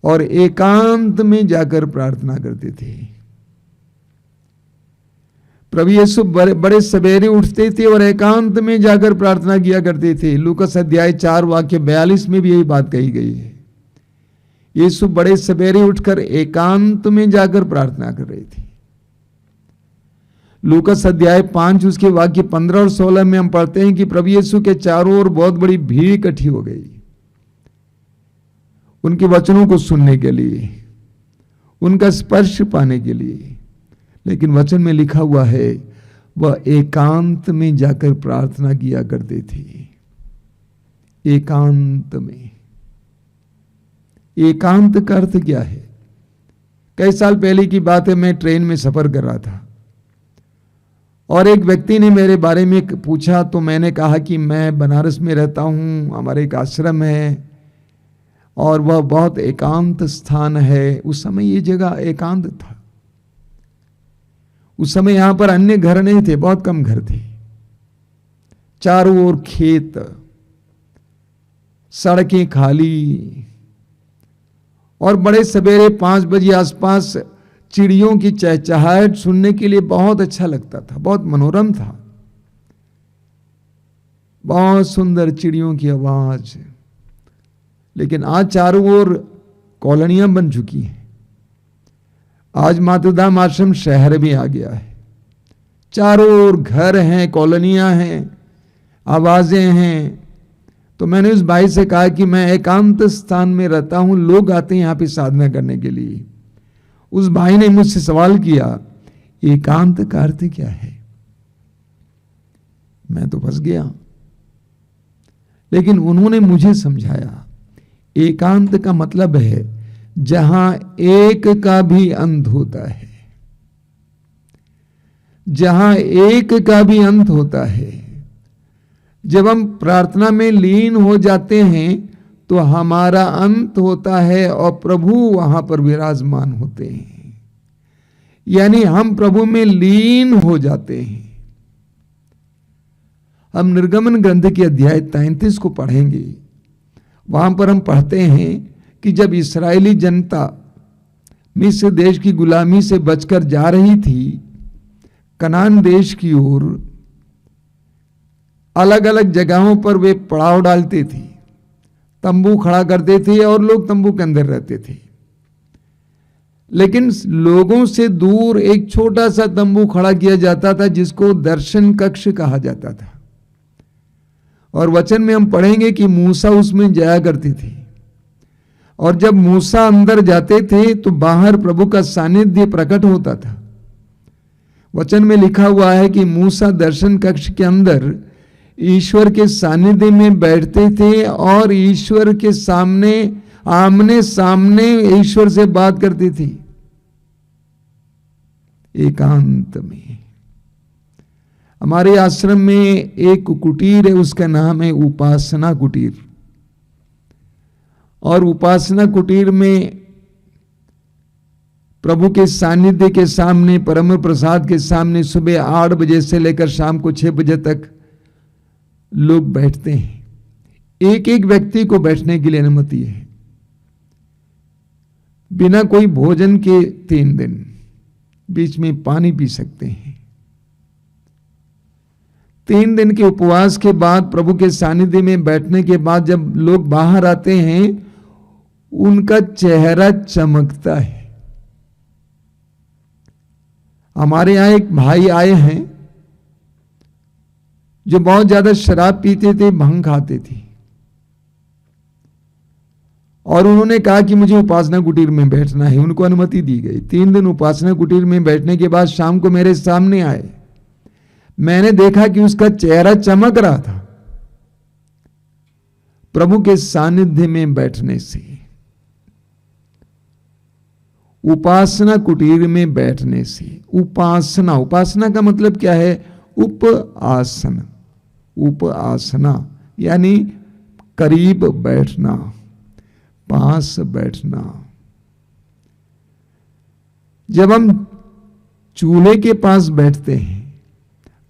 और एकांत में जाकर प्रार्थना करते थे। प्रभु यीशु बड़े सवेरे उठते थे और एकांत में जाकर प्रार्थना किया करते थे। लूकास अध्याय 4 वाक्य 42 में भी यही बात कही गई है। यीशु बड़े सवेरे उठकर एकांत में जाकर प्रार्थना कर रहे थे। लूकास अध्याय 5 उसके वाक्य 15 और 16 में हम पढ़ते हैं कि प्रभु यीशु के चारों ओर बहुत बड़ी भीड़ इकट्ठी हो गई उनके वचनों को सुनने के लिए, उनका स्पर्श पाने के लिए। लेकिन वचन में लिखा हुआ है वह एकांत में जाकर प्रार्थना किया करते थे। एकांत में। एकांत का अर्थ क्या है? कई साल पहले की बात है, मैं ट्रेन में सफर कर रहा था और एक व्यक्ति ने मेरे बारे में पूछा, तो मैंने कहा कि मैं बनारस में रहता हूं, हमारे एक आश्रम है और वह बहुत एकांत स्थान है। उस समय ये जगह एकांत था। उस समय यहां पर अन्य घर नहीं थे, बहुत कम घर थे, चारों ओर खेत, सड़कें खाली, और बड़े सवेरे 5 बजे आसपास चिड़ियों की चहचहाहट सुनने के लिए बहुत अच्छा लगता था, बहुत मनोरम था, बहुत सुंदर चिड़ियों की आवाज। लेकिन आज चारों ओर कॉलोनियां बन चुकी हैं। आज मातृधाम आश्रम शहर में आ गया है, चारों ओर घर हैं, कॉलोनियां हैं, आवाजें हैं। तो मैंने उस भाई से कहा कि मैं एकांत स्थान में रहता हूं, लोग आते हैं यहां पे साधना करने के लिए। उस भाई ने मुझसे सवाल किया, एकांत का अर्थ क्या है? मैं तो फंस गया। लेकिन उन्होंने मुझे समझाया, एकांत का मतलब है जहां एक का भी अंत होता है, जहां एक का भी अंत होता है। जब हम प्रार्थना में लीन हो जाते हैं तो हमारा अंत होता है और प्रभु वहां पर विराजमान होते हैं, यानी हम प्रभु में लीन हो जाते हैं। हम निर्गमन ग्रंथ के अध्याय 33 को पढ़ेंगे। वहां पर हम पढ़ते हैं कि जब इस्राएली जनता मिस्र देश की गुलामी से बचकर जा रही थी कनान देश की ओर, अलग अलग जगहों पर वे पड़ाव डालते थे, तंबू खड़ा करते थे और लोग तंबू के अंदर रहते थे। लेकिन लोगों से दूर एक छोटा सा तंबू खड़ा किया जाता था जिसको दर्शन कक्ष कहा जाता था। और वचन में हम पढ़ेंगे कि मूसा उसमें जाया करते थे, और जब मूसा अंदर जाते थे तो बाहर प्रभु का सानिध्य प्रकट होता था। वचन में लिखा हुआ है कि मूसा दर्शन कक्ष के अंदर ईश्वर के सानिध्य में बैठते थे और ईश्वर के सामने आमने सामने ईश्वर से बात करते थे, एकांत में। हमारे आश्रम में एक कुटीर है, उसका नाम है उपासना कुटीर। और उपासना कुटीर में प्रभु के सानिध्य के सामने, परम प्रसाद के सामने सुबह 8 बजे से लेकर शाम को 6 बजे तक लोग बैठते हैं। एक एक व्यक्ति को बैठने के लिए अनुमति है, बिना कोई भोजन के 3 दिन, बीच में पानी पी सकते हैं। 3 दिन के उपवास के बाद, प्रभु के सानिध्य में बैठने के बाद जब लोग बाहर आते हैं उनका चेहरा चमकता है। हमारे यहां एक भाई आए हैं जो बहुत ज्यादा शराब पीते थे, भंग खाते थे, और उन्होंने कहा कि मुझे उपासना कुटीर में बैठना है। उनको अनुमति दी गई। 3 दिन उपासना कुटीर में बैठने के बाद शाम को मेरे सामने आए। मैंने देखा कि उसका चेहरा चमक रहा था प्रभु के सानिध्य में बैठने से, उपासना कुटीर में बैठने से। उपासना, उपासना का मतलब क्या है? उप आसन, उप आसना यानी करीब बैठना, पास बैठना। जब हम चूल्हे के पास बैठते हैं,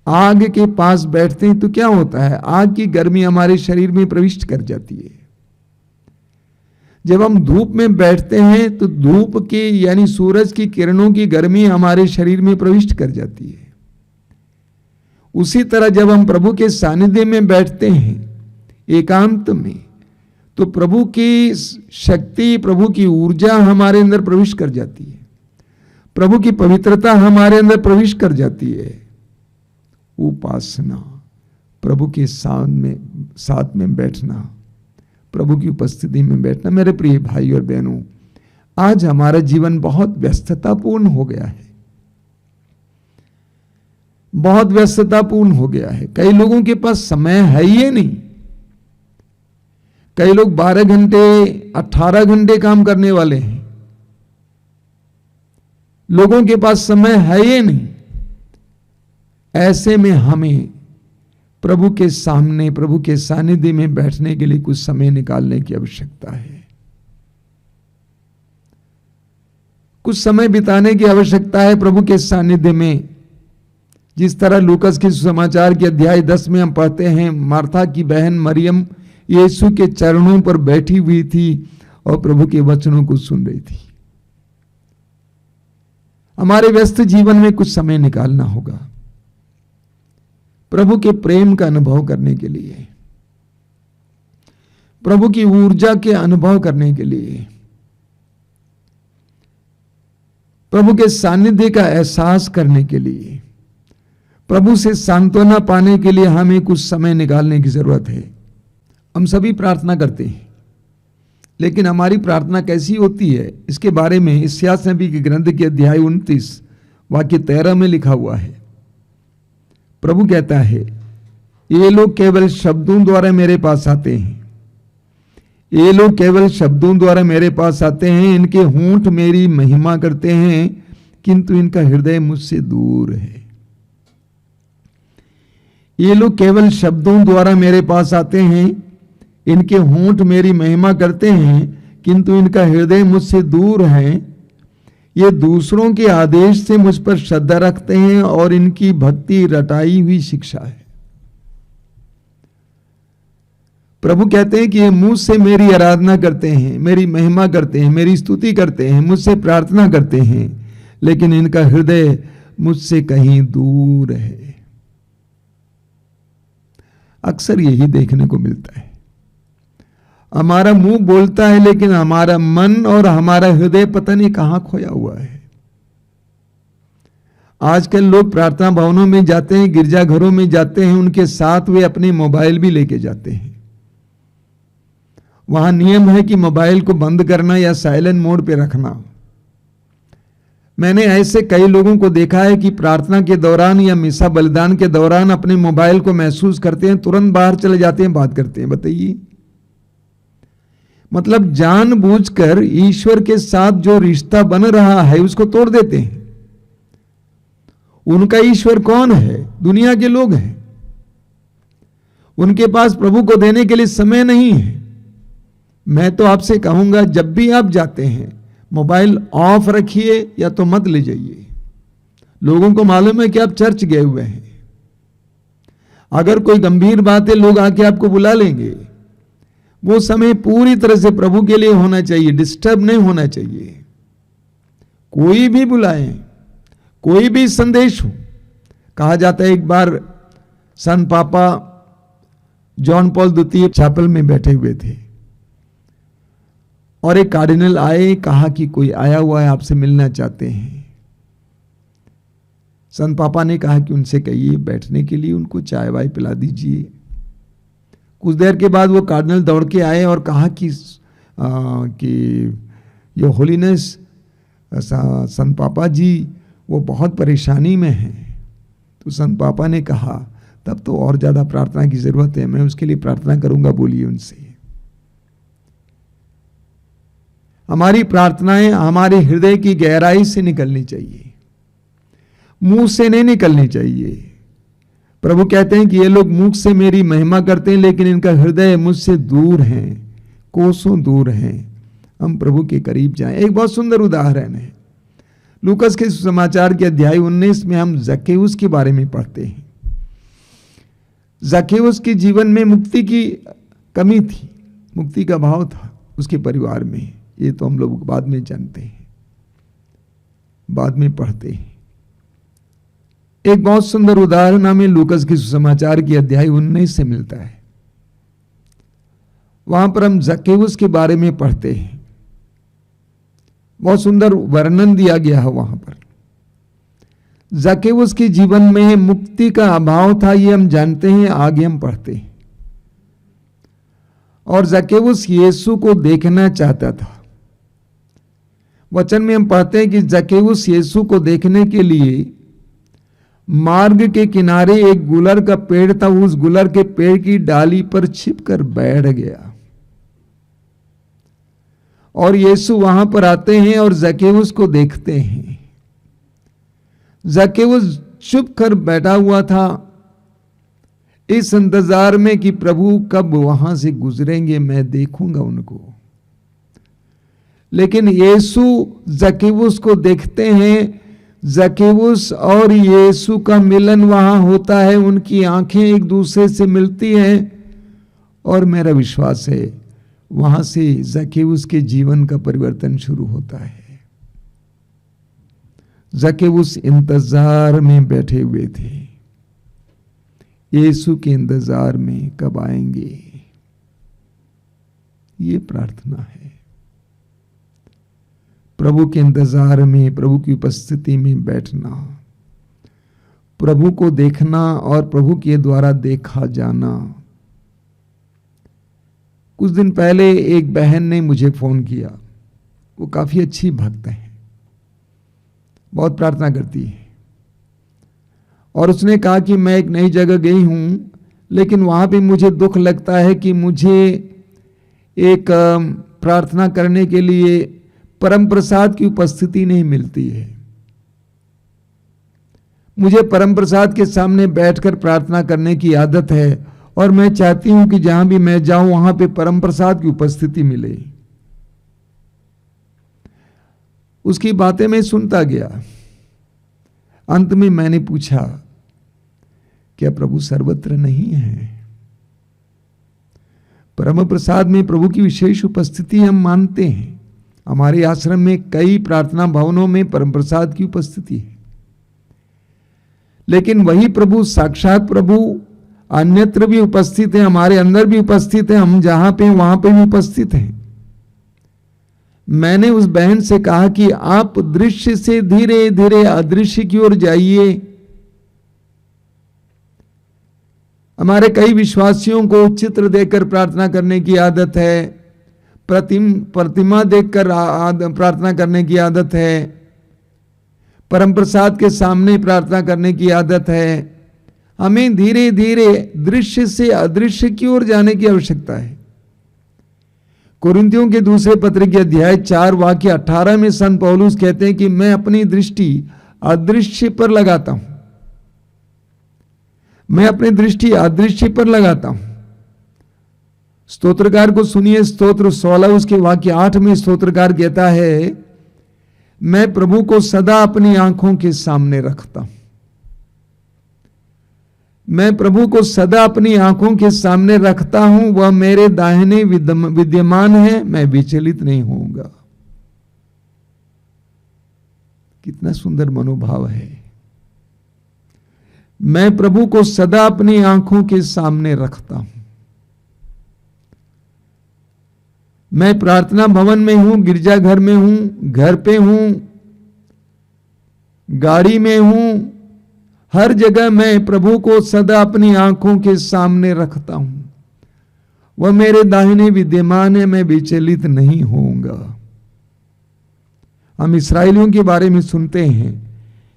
आग के पास बैठते हैं, तो क्या होता है? आग की गर्मी हमारे शरीर में प्रविष्ट कर जाती है। जब हम धूप में बैठते हैं तो धूप के यानी सूरज की किरणों की गर्मी हमारे शरीर में प्रविष्ट कर जाती है। उसी तरह जब हम प्रभु के सानिध्य में बैठते हैं एकांत में, तो प्रभु की शक्ति, प्रभु की ऊर्जा हमारे अंदर प्रवेश कर जाती है, प्रभु की पवित्रता हमारे अंदर प्रवेश कर जाती है। उपासना, प्रभु के साथ में बैठना, प्रभु की उपस्थिति में बैठना। मेरे प्रिय भाई और बहनों, आज हमारा जीवन बहुत व्यस्ततापूर्ण हो गया है, बहुत व्यस्ततापूर्ण हो गया है। कई लोगों के पास समय है ही नहीं। कई लोग 12 घंटे 18 घंटे काम करने वाले हैं, लोगों के पास समय है ही नहीं। ऐसे में हमें प्रभु के सामने, प्रभु के सानिध्य में बैठने के लिए कुछ समय निकालने की आवश्यकता है, कुछ समय बिताने की आवश्यकता है प्रभु के सानिध्य में। जिस तरह लूकस के सुसमाचार के अध्याय 10 में हम पढ़ते हैं, मार्था की बहन मरियम यीशु के चरणों पर बैठी हुई थी और प्रभु के वचनों को सुन रही थी। हमारे व्यस्त जीवन में कुछ समय निकालना होगा प्रभु के प्रेम का अनुभव करने के लिए, प्रभु की ऊर्जा के अनुभव करने के लिए, प्रभु के सानिध्य का एहसास करने के लिए, प्रभु से सांत्वना पाने के लिए हमें कुछ समय निकालने की जरूरत है। हम सभी प्रार्थना करते हैं, लेकिन हमारी प्रार्थना कैसी होती है इसके बारे में इस्यास नबी के ग्रंथ के अध्याय 29 वाक्य 13 में लिखा हुआ है। प्रभु कहता है, ये लोग केवल शब्दों द्वारा मेरे पास आते हैं, ये लोग केवल शब्दों द्वारा मेरे पास आते हैं, इनके होंठ मेरी महिमा करते हैं, किंतु इनका हृदय मुझसे दूर है। ये लोग केवल शब्दों द्वारा मेरे पास आते हैं, इनके होंठ मेरी महिमा करते हैं, किंतु इनका हृदय मुझसे दूर है। ये दूसरों के आदेश से मुझ पर श्रद्धा रखते हैं और इनकी भक्ति रटाई हुई शिक्षा है। प्रभु कहते हैं कि ये मुझ से मेरी आराधना करते हैं, मेरी महिमा करते हैं, मेरी स्तुति करते हैं, मुझसे प्रार्थना करते हैं, लेकिन इनका हृदय मुझसे कहीं दूर है। अक्सर यही देखने को मिलता है। हमारा मुंह बोलता है, लेकिन हमारा मन और हमारा हृदय पता नहीं कहां खोया हुआ है। आजकल लोग प्रार्थना भवनों में जाते हैं, गिरजाघरों में जाते हैं, उनके साथ वे अपने मोबाइल भी लेके जाते हैं। वहां नियम है कि मोबाइल को बंद करना या साइलेंट मोड पे रखना। मैंने ऐसे कई लोगों को देखा है कि प्रार्थना के दौरान या मिसा बलिदान के दौरान अपने मोबाइल को महसूस करते हैं, तुरंत बाहर चले जाते हैं, बात करते हैं। बताइए, मतलब जानबूझकर ईश्वर के साथ जो रिश्ता बन रहा है उसको तोड़ देते हैं। उनका ईश्वर कौन है? दुनिया के लोग हैं। उनके पास प्रभु को देने के लिए समय नहीं है। मैं तो आपसे कहूंगा, जब भी आप जाते हैं मोबाइल ऑफ रखिए या तो मत ले जाइए। लोगों को मालूम है कि आप चर्च गए हुए हैं। अगर कोई गंभीर बात है, लोग आके आपको बुला लेंगे। वो समय पूरी तरह से प्रभु के लिए होना चाहिए, डिस्टर्ब नहीं होना चाहिए। कोई भी बुलाए, कोई भी संदेश हो। कहा जाता है, एक बार सन पापा जॉन पॉल द्वितीय चैपल में बैठे हुए थे और एक कार्डिनल आए, कहा कि कोई आया हुआ है, आपसे मिलना चाहते हैं। संत पापा ने कहा कि उनसे कहिए बैठने के लिए, उनको चाय वाय पिला दीजिए। कुछ देर के बाद वो कार्डिनल दौड़ के आए और कहा कि ये होलीनेस संत पापा जी वो बहुत परेशानी में हैं। तो संत पापा ने कहा, तब तो और ज़्यादा प्रार्थना की ज़रूरत है, मैं उसके लिए प्रार्थना करूंगा, बोलिए उनसे। हमारी प्रार्थनाएं हमारे हृदय की गहराई से निकलनी चाहिए, मुंह से नहीं निकलनी चाहिए। प्रभु कहते हैं कि ये लोग मुख से मेरी महिमा करते हैं, लेकिन इनका हृदय मुझसे दूर है, कोसों दूर है। हम प्रभु के करीब जाएं। एक बहुत सुंदर उदाहरण है, लूकस के समाचार के अध्याय 19 में हम जक्केउस के बारे में पढ़ते हैं। जक्केउस के जीवन में मुक्ति की कमी थी, मुक्ति का अभाव था उसके परिवार में। ये तो हम लोग बाद में जानते हैं, बाद में पढ़ते हैं। एक बहुत सुंदर उदाहरण हमें लूकस के सुसमाचार की अध्याय 19 से मिलता है। वहां पर हम जक्केउस के बारे में पढ़ते हैं। बहुत सुंदर वर्णन दिया गया है वहां पर। जक्केउस के जीवन में मुक्ति का अभाव था, ये हम जानते हैं, आगे हम पढ़ते हैं। और जक्केउस यीशु को देखना चाहता था। वचन में हम पढ़ते हैं कि जक्केउस यीशु को देखने के लिए मार्ग के किनारे एक गुलर का पेड़ था, उस गुलर के पेड़ की डाली पर छिपकर बैठ गया। और यीशु वहां पर आते हैं और जक्केउस को देखते हैं। जक्केउस चुप कर बैठा हुआ था इस इंतजार में कि प्रभु कब वहां से गुजरेंगे, मैं देखूंगा उनको। लेकिन यीशु जक्केउस को देखते हैं। जक्केउस और यीशु का मिलन वहां होता है, उनकी आंखें एक दूसरे से मिलती हैं और मेरा विश्वास है वहां से जक्केउस के जीवन का परिवर्तन शुरू होता है। जक्केउस इंतजार में बैठे हुए थे, यीशु के इंतजार में कब आएंगे, ये प्रार्थना है। प्रभु के इंतजार में, प्रभु की उपस्थिति में बैठना, प्रभु को देखना और प्रभु के द्वारा देखा जाना। कुछ दिन पहले एक बहन ने मुझे फोन किया, वो काफी अच्छी भक्त है, बहुत प्रार्थना करती है, और उसने कहा कि मैं एक नई जगह गई हूं, लेकिन वहां भी मुझे दुख लगता है कि मुझे एक प्रार्थना करने के लिए परम प्रसाद की उपस्थिति नहीं मिलती है। मुझे परम प्रसाद के सामने बैठकर प्रार्थना करने की आदत है और मैं चाहती हूं कि जहां भी मैं जाऊं वहां पे परम प्रसाद की उपस्थिति मिले। उसकी बातें मैं सुनता गया। अंत में मैंने पूछा, क्या प्रभु सर्वत्र नहीं है? परम प्रसाद में प्रभु की विशेष उपस्थिति हम मानते हैं। हमारे आश्रम में कई प्रार्थना भवनों में परम प्रसाद की उपस्थिति है, लेकिन वही प्रभु, साक्षात प्रभु अन्यत्र भी उपस्थित है, हमारे अंदर भी उपस्थित है, हम जहां पे वहां पे भी उपस्थित हैं। मैंने उस बहन से कहा कि आप दृश्य से धीरे धीरे अदृश्य की ओर जाइए। हमारे कई विश्वासियों को चित्र देखकर प्रार्थना करने की आदत है, प्रतिमा देखकर प्रार्थना करने की आदत है, परम प्रसाद के सामने प्रार्थना करने की आदत है। हमें धीरे धीरे दृश्य से अदृश्य की ओर जाने की आवश्यकता है। कोरिन्थियों के दूसरे पत्र के अध्याय 4 वाक्य 18 में संत पौलुस कहते हैं कि मैं अपनी दृष्टि अदृश्य पर लगाता हूं। मैं अपनी दृष्टि अदृश्य पर लगाता हूं। स्तोत्रकार को सुनिए, स्तोत्र 16 उसके वाक्य 8 में स्तोत्रकार कहता है, मैं प्रभु को सदा अपनी आंखों के सामने रखता हूं। मैं प्रभु को सदा अपनी आंखों के सामने रखता हूं, वह मेरे दाहिने विद्यमान है, मैं विचलित नहीं होऊंगा। कितना सुंदर मनोभाव है। मैं प्रभु को सदा अपनी आंखों के सामने रखता हूं। मैं प्रार्थना भवन में हूं, गिरजाघर में हूं, घर पे हूं, गाड़ी में हूं, हर जगह मैं प्रभु को सदा अपनी आंखों के सामने रखता हूं। वह मेरे दाहिने विद्यमान है, मैं विचलित नहीं होऊंगा। हम इस्राएलियों के बारे में सुनते हैं,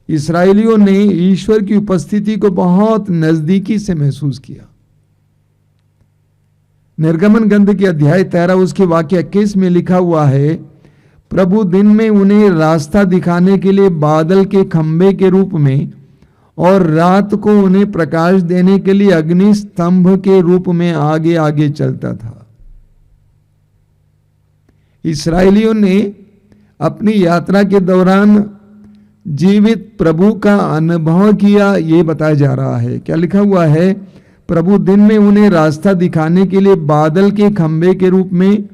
इस्राएलियों ने ईश्वर की उपस्थिति को बहुत नजदीकी से महसूस किया। निर्गमन ग्रंथ के अध्याय 13 उसके वाक्य 21 में लिखा हुआ है, प्रभु दिन में उन्हें रास्ता दिखाने के लिए बादल के खंभे के रूप में और रात को उन्हें प्रकाश देने के लिए अग्नि स्तंभ के रूप में आगे आगे चलता था। इस्राएलियों ने अपनी यात्रा के दौरान जीवित प्रभु का अनुभव किया, ये बताया जा रहा है। क्या लिखा हुआ है? प्रभु दिन में उन्हें रास्ता दिखाने के लिए बादल के खंभे के रूप में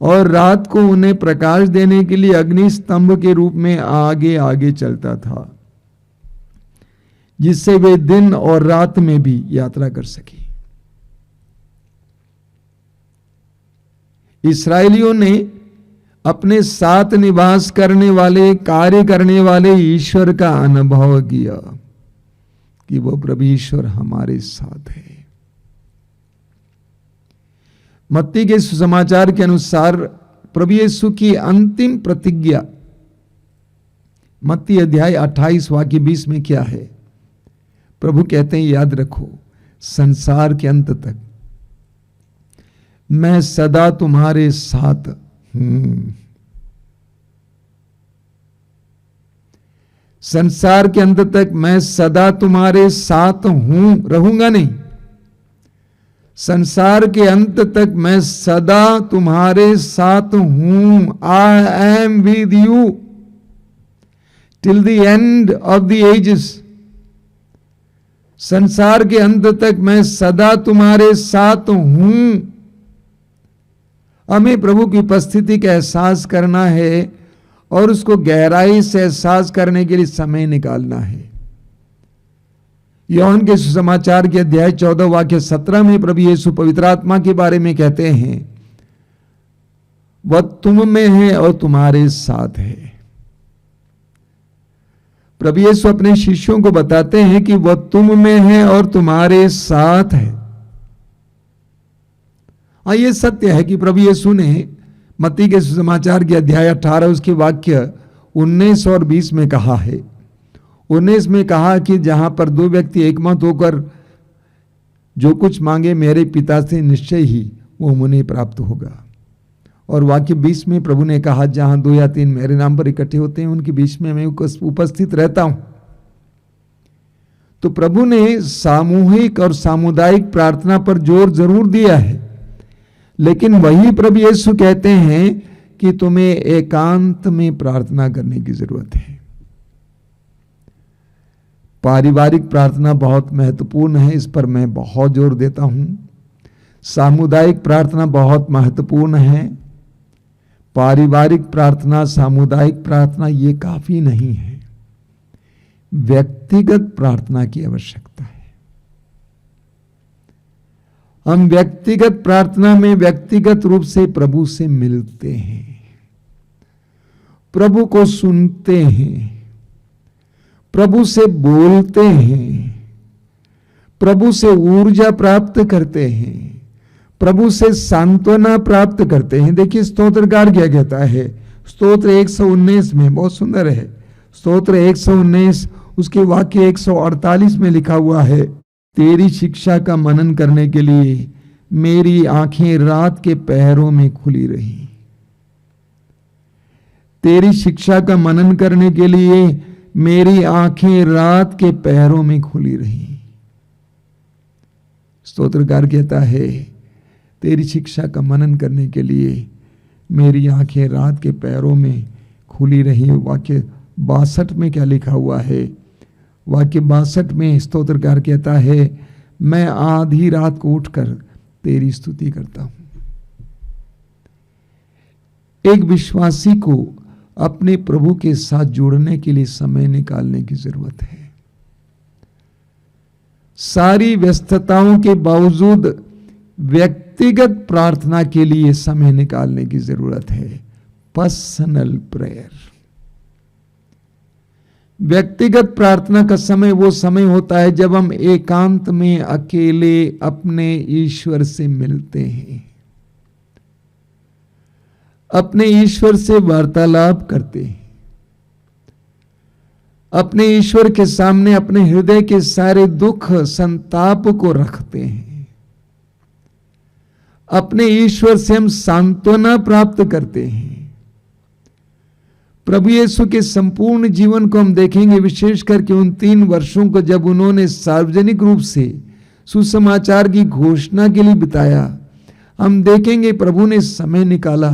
और रात को उन्हें प्रकाश देने के लिए अग्नि स्तंभ के रूप में आगे आगे चलता था, जिससे वे दिन और रात में भी यात्रा कर सके। इस्राएलियों ने अपने साथ निवास करने वाले, कार्य करने वाले ईश्वर का अनुभव किया कि वो प्रभु ईश्वर हमारे साथ है। मत्ती के सुसमाचार के अनुसार प्रभु यीशु की अंतिम प्रतिज्ञा मत्ती अध्याय 28 वाक्य 20 में क्या है? प्रभु कहते हैं, याद रखो संसार के अंत तक मैं सदा तुम्हारे साथ संसार के अंत तक मैं सदा तुम्हारे साथ हूं, रहूंगा नहीं। संसार के अंत तक मैं सदा तुम्हारे साथ हूं। I am with you till the end of the ages. संसार के अंत तक मैं सदा तुम्हारे साथ हूं। हमें प्रभु की उपस्थिति का एहसास करना है और उसको गहराई से एहसास करने के लिए समय निकालना है। यूहन्ना के सुसमाचार के अध्याय 14 वाक्य 17 में प्रभु यीशु पवित्र आत्मा के बारे में कहते हैं, वह तुम में है और तुम्हारे साथ है। प्रभु यीशु अपने शिष्यों को बताते हैं कि वह तुम में है और तुम्हारे साथ है। हाँ, ये सत्य है कि प्रभु यीशु ने मत्ती के सुसमाचार के अध्याय 18 उसके वाक्य 19 और 20 में कहा है। 19 में कहा कि जहां पर दो व्यक्ति एकमत होकर जो कुछ मांगे मेरे पिता से निश्चय ही वो उन्हें प्राप्त होगा। और वाक्य 20 में प्रभु ने कहा, जहां 2 या 3 मेरे नाम पर इकट्ठे होते हैं उनके बीच में मैं उपस्थित रहता हूं। तो प्रभु ने सामूहिक और सामुदायिक प्रार्थना पर जोर जरूर दिया है, लेकिन वही प्रभु यीशु कहते हैं कि तुम्हें एकांत में प्रार्थना करने की जरूरत है। पारिवारिक प्रार्थना बहुत महत्वपूर्ण है, इस पर मैं बहुत जोर देता हूं। सामुदायिक प्रार्थना बहुत महत्वपूर्ण है। पारिवारिक प्रार्थना, सामुदायिक प्रार्थना ये काफी नहीं है। व्यक्तिगत प्रार्थना की आवश्यकता है। हम व्यक्तिगत प्रार्थना में व्यक्तिगत रूप से प्रभु से मिलते हैं, प्रभु को सुनते हैं, प्रभु से बोलते हैं, प्रभु से ऊर्जा प्राप्त करते हैं, प्रभु से सांत्वना प्राप्त करते हैं। देखिए स्तोत्रकार क्या कहता है, स्तोत्र 119 में, बहुत सुंदर है। स्तोत्र 119 उसके वाक्य 148 में लिखा हुआ है, तेरी शिक्षा का मनन करने के लिए मेरी आंखें रात के पहरों में खुली रही। तेरी शिक्षा का मनन करने के लिए मेरी आंखें रात के पहरों में खुली रही। स्तोत्रकार कहता है, तेरी शिक्षा का मनन करने के लिए मेरी आंखें रात के पैरों में खुली रही। वाक्य 62 में क्या लिखा हुआ है, वाक्य 62 में स्तोत्रकार कहता है, मैं आधी रात को उठकर तेरी स्तुति करता हूं। एक विश्वासी को अपने प्रभु के साथ जुड़ने के लिए समय निकालने की जरूरत है। सारी व्यस्तताओं के बावजूद व्यक्तिगत प्रार्थना के लिए समय निकालने की जरूरत है। Personal prayer. व्यक्तिगत प्रार्थना का समय वो समय होता है जब हम एकांत में अकेले अपने ईश्वर से मिलते हैं, अपने ईश्वर से वार्तालाप करते हैं, अपने ईश्वर के सामने अपने हृदय के सारे दुख संताप को रखते हैं, अपने ईश्वर से हम सांत्वना प्राप्त करते हैं। प्रभु यीशु के संपूर्ण जीवन को हम देखेंगे, विशेष करके उन 3 वर्षों को जब उन्होंने सार्वजनिक रूप से सुसमाचार की घोषणा के लिए बिताया। हम देखेंगे प्रभु ने समय निकाला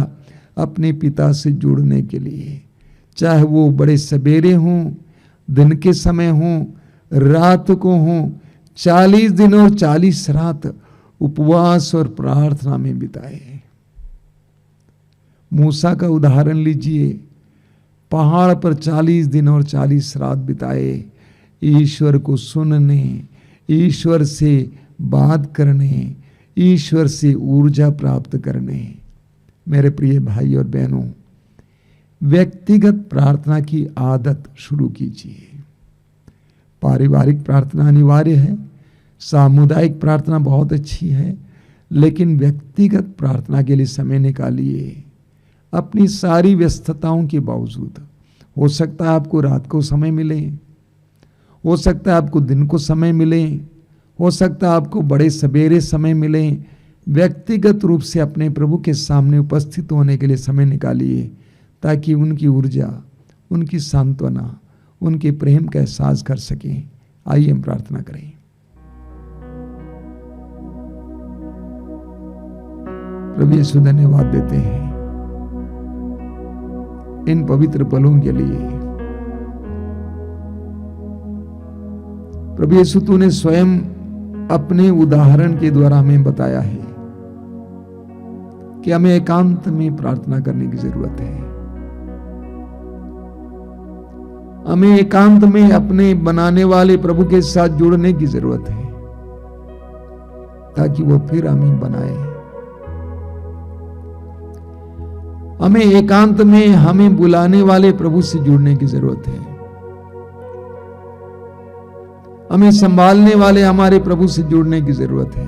अपने पिता से जुड़ने के लिए, चाहे वो बड़े सवेरे हों, दिन के समय हों, रात को हों। 40 दिन और 40 रात उपवास और प्रार्थना में बिताए। मूसा का उदाहरण लीजिए, पहाड़ पर 40 दिन और 40 रात बिताए, ईश्वर को सुनने, ईश्वर से बात करने, ईश्वर से ऊर्जा प्राप्त करने। मेरे प्रिय भाई और बहनों, व्यक्तिगत प्रार्थना की आदत शुरू कीजिए। पारिवारिक प्रार्थना अनिवार्य है, सामुदायिक प्रार्थना बहुत अच्छी है, लेकिन व्यक्तिगत प्रार्थना के लिए समय निकालिए। अपनी सारी व्यस्तताओं के बावजूद, हो सकता है आपको रात को समय मिले, हो सकता है आपको दिन को समय मिले, हो सकता है आपको बड़े सवेरे समय मिले, व्यक्तिगत रूप से अपने प्रभु के सामने उपस्थित होने के लिए समय निकालिए, ताकि उनकी ऊर्जा, उनकी सांत्वना, उनके प्रेम का एहसास कर सकें। आइए हम प्रार्थना करें। प्रभु यीशु धन्यवाद देते हैं इन पवित्र पलों के लिए। प्रभु यीशु तूने स्वयं अपने उदाहरण के द्वारा हमें बताया है कि हमें एकांत में प्रार्थना करने की जरूरत है। हमें एकांत में अपने बनाने वाले प्रभु के साथ जुड़ने की जरूरत है, ताकि वो फिर हमें बनाए। हमें एकांत में हमें बुलाने वाले प्रभु से जुड़ने की जरूरत है। हमें संभालने वाले हमारे प्रभु से जुड़ने की जरूरत है।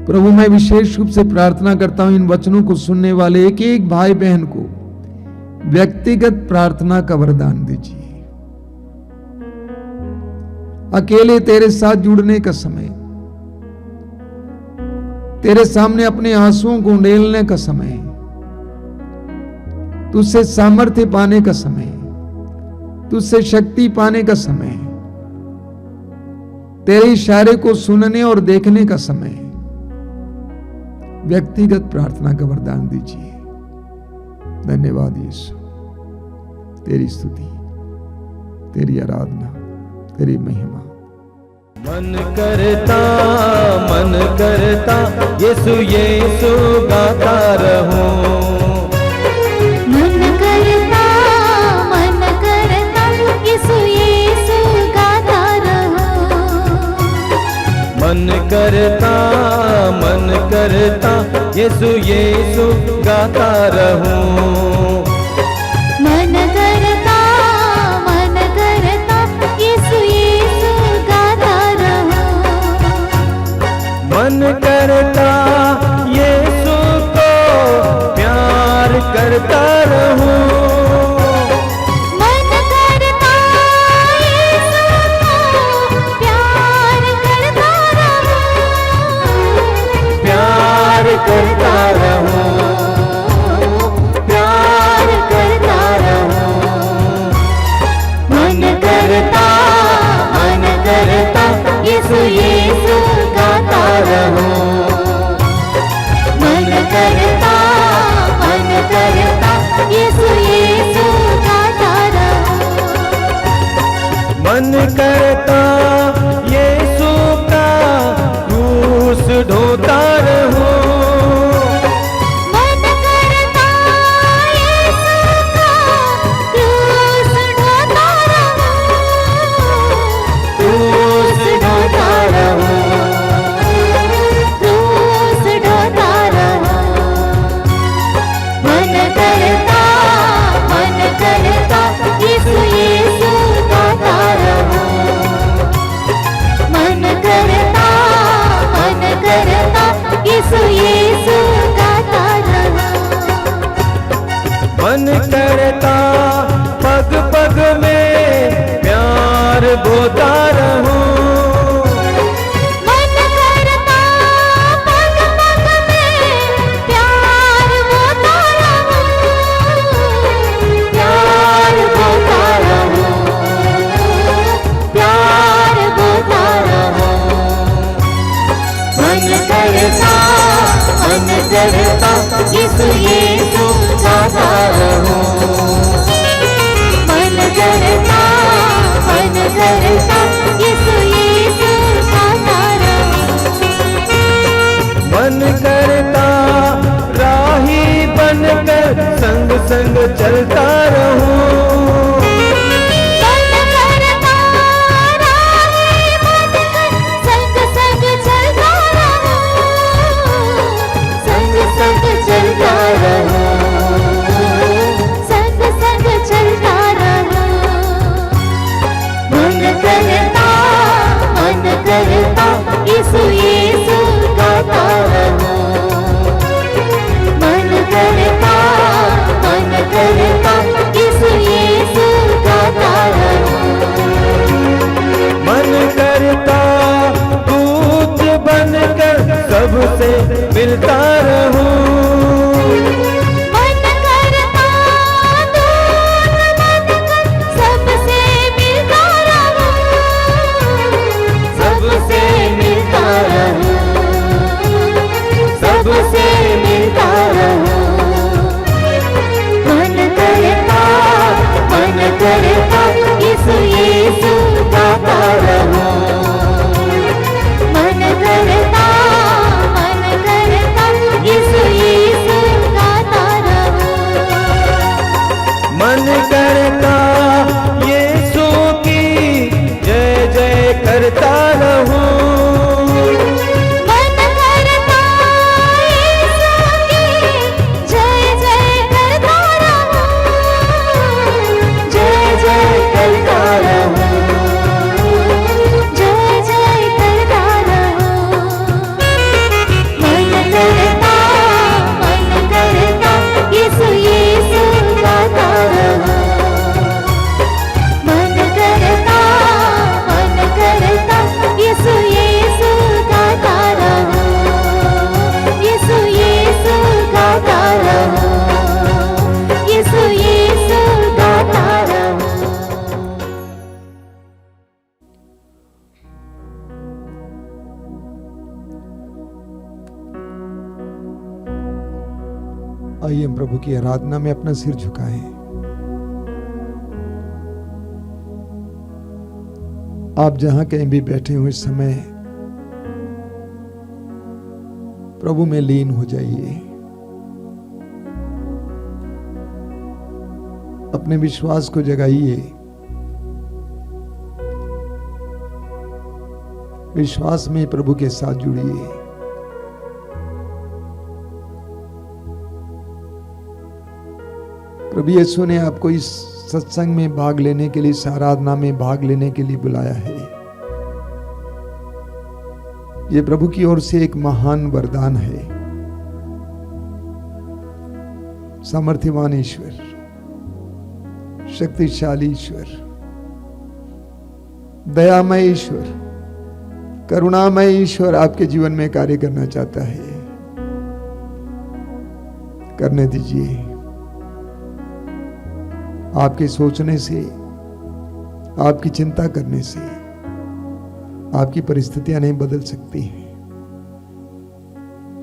प्रभु मैं विशेष रूप से प्रार्थना करता हूं, इन वचनों को सुनने वाले एक एक भाई बहन को व्यक्तिगत प्रार्थना का वरदान दीजिए। अकेले तेरे साथ जुड़ने का समय, तेरे सामने अपने आंसुओं को उंडेलने का समय, तुझसे सामर्थ्य पाने का समय, तुझसे शक्ति पाने का समय, तेरे इशारे को सुनने और देखने का समय। व्यक्तिगत प्रार्थना का वरदान दीजिए। धन्यवाद यीशु, तेरी स्तुति, तेरी आराधना, तेरी महिमा। मन करता यीशु यीशु गाता रहूं। मन करता यीशु यीशु गाता रहूं। मन करता यीशु यीशु गाता रहूं। मन करता यीशु यीशु गाता रहूं। मन करता यीशु को प्यार करता रहूं। मन करता यीशु को प्यार करता रहूं। प्यार करता रहूं। प्यार करता रहूं। मन करता यीशु यीशु गाता रहूं। मन करता यीशु यीशु गाता रहूं। मन करता यीशु का क्रूस ढोता रहूं। मन करता यीशु का क्रूस ढोता रहूं। क्रूस ढोता रहूं। क्रूस ढोता रहूं। मन करता यीशु यीशु गाता रहूं। मन करता यीशु यीशु गाता रहूं। मन करता पग पग में प्यार बोता रहूं। मन करता पग पग में प्यार बोता रहूं। प्यार बोता रहूं। प्यार बोता रहूं। मन करता यीशु यीशु गाता रहूं। मन करता यीशु यीशु गाता रहूं। मन करता राही बनकर संग संग चलता रहूं। मन करता राही बनकर संग संग चलता रहूं। संग संग चलता रहूं। संग संग चलता रहूं। मन करता यीशु यीशु गाता रहूं। मन करता करता रहूं। मन करता दूर मन कर सबसे मिलता रहूं, सबसे मिलता रहूं, सबसे मिलता रहूं। मन करता यीशु यीशु गाता रहूं। मन करता यीशु यीशु गाता रहूं। मन करता यीशु की जय जय करता रहूं। मन करता यीशु की जय जय करता रहूं, जय जय करता रहूं, जय जय करता रहूं। मन करता यीशु यीशु गाता रहूं। मन करता यीशु यीशु गाता रहूं, यीशु यीशु गाता रहूं, यीशु यीशु गाता रहूं। आइए हम प्रभु की आराधना में अपना सिर झुकाएं। आप जहां कहीं भी बैठे हुए समय प्रभु में लीन हो जाइए। अपने विश्वास को जगाइए। विश्वास में प्रभु के साथ जुड़िए। प्रभु यीशु ने आपको इस सत्संग में भाग लेने के लिए, इस आराधना में भाग लेने के लिए बुलाया है। ये प्रभु की ओर से एक महान वरदान है। सामर्थ्यवान ईश्वर, शक्तिशाली ईश्वर, दयामय ईश्वर, करुणामय ईश्वर आपके जीवन में कार्य करना चाहता है। करने दीजिए। आपके सोचने से, आपकी चिंता करने से आपकी परिस्थितियां नहीं बदल सकती हैं।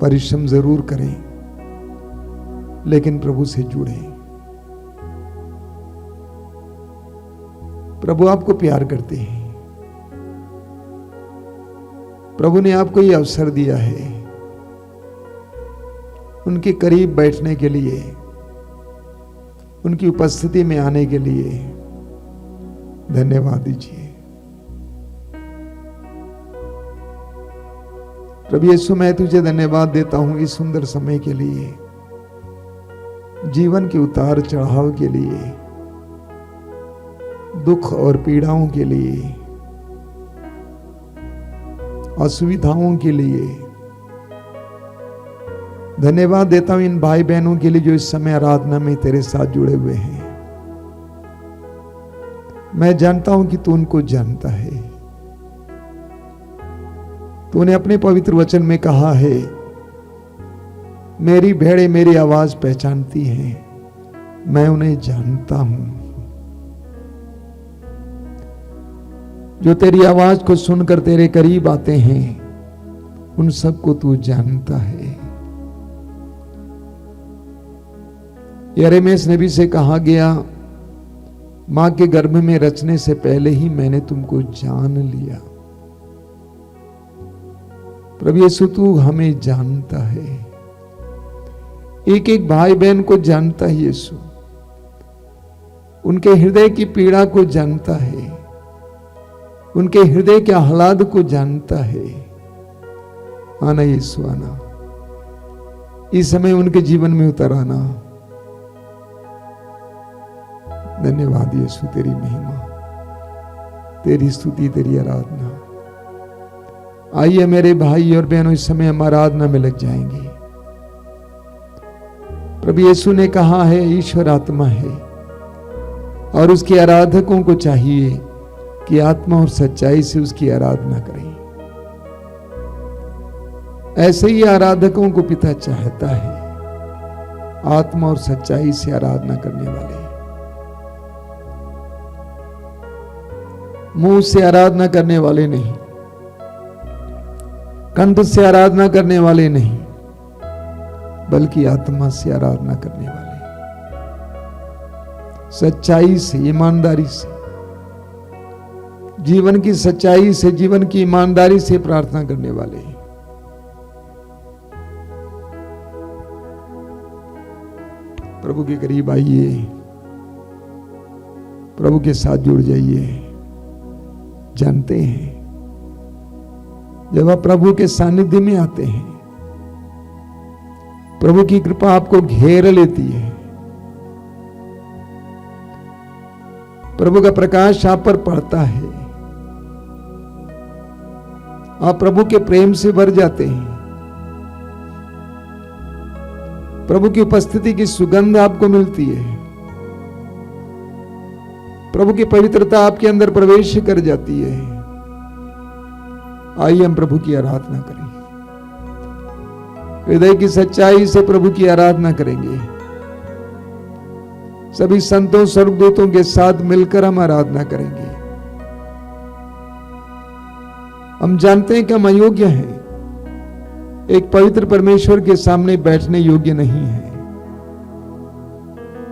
परिश्रम जरूर करें, लेकिन प्रभु से जुड़ें। प्रभु आपको प्यार करते हैं। प्रभु ने आपको यह अवसर दिया है उनके करीब बैठने के लिए, उनकी उपस्थिति में आने के लिए। धन्यवाद दीजिए। प्रभु यीशु, मैं तुझे धन्यवाद देता हूं इस सुंदर समय के लिए, जीवन के उतार चढ़ाव के लिए, दुख और पीड़ाओं के लिए, असुविधाओं के लिए। धन्यवाद देता हूं इन भाई बहनों के लिए जो इस समय आराधना में तेरे साथ जुड़े हुए हैं। मैं जानता हूं कि तू उनको जानता है। तूने अपने पवित्र वचन में कहा है, मेरी भेड़ें मेरी आवाज पहचानती हैं, मैं उन्हें जानता हूं। जो तेरी आवाज को सुनकर तेरे करीब आते हैं, उन सबको तू जानता है। यिर्मयाह नबी से कहा गया, मां के गर्भ में रचने से पहले ही मैंने तुमको जान लिया। प्रभु यीशु, तू हमें जानता है, एक एक भाई बहन को जानता है यीशु, उनके हृदय की पीड़ा को जानता है, उनके हृदय के आह्लाद को जानता है। आना यीशु, आना इस समय उनके जीवन में उतर आना। धन्यवाद यीशु, तेरी महिमा, तेरी स्तुति, तेरी आराधना। आइए मेरे भाई और बहनों, इस समय हम आराधना में लग जाएंगे। प्रभु यीशु ने कहा है, ईश्वर आत्मा है और उसके आराधकों को चाहिए कि आत्मा और सच्चाई से उसकी आराधना करें। ऐसे ही आराधकों को पिता चाहता है, आत्मा और सच्चाई से आराधना करने वाले, मुंह से आराधना करने वाले नहीं, कंठ से आराधना करने वाले नहीं, बल्कि आत्मा से आराधना करने वाले, सच्चाई से, ईमानदारी से, जीवन की सच्चाई से, जीवन की ईमानदारी से प्रार्थना करने वाले। प्रभु के करीब आइए, प्रभु के साथ जुड़ जाइए। जानते हैं जब आप प्रभु के सानिध्य में आते हैं, प्रभु की कृपा आपको घेर लेती है, प्रभु का प्रकाश आप पर पड़ता है, आप प्रभु के प्रेम से भर जाते हैं, प्रभु की उपस्थिति की सुगंध आपको मिलती है, प्रभु की पवित्रता आपके अंदर प्रवेश कर जाती है। आइए हम प्रभु की आराधना करें, हृदय की सच्चाई से प्रभु की आराधना करेंगे। सभी संतों स्वर्गदूतों के साथ मिलकर हम आराधना करेंगे। हम जानते हैं कि हम अयोग्य हैं, एक पवित्र परमेश्वर के सामने बैठने योग्य नहीं है,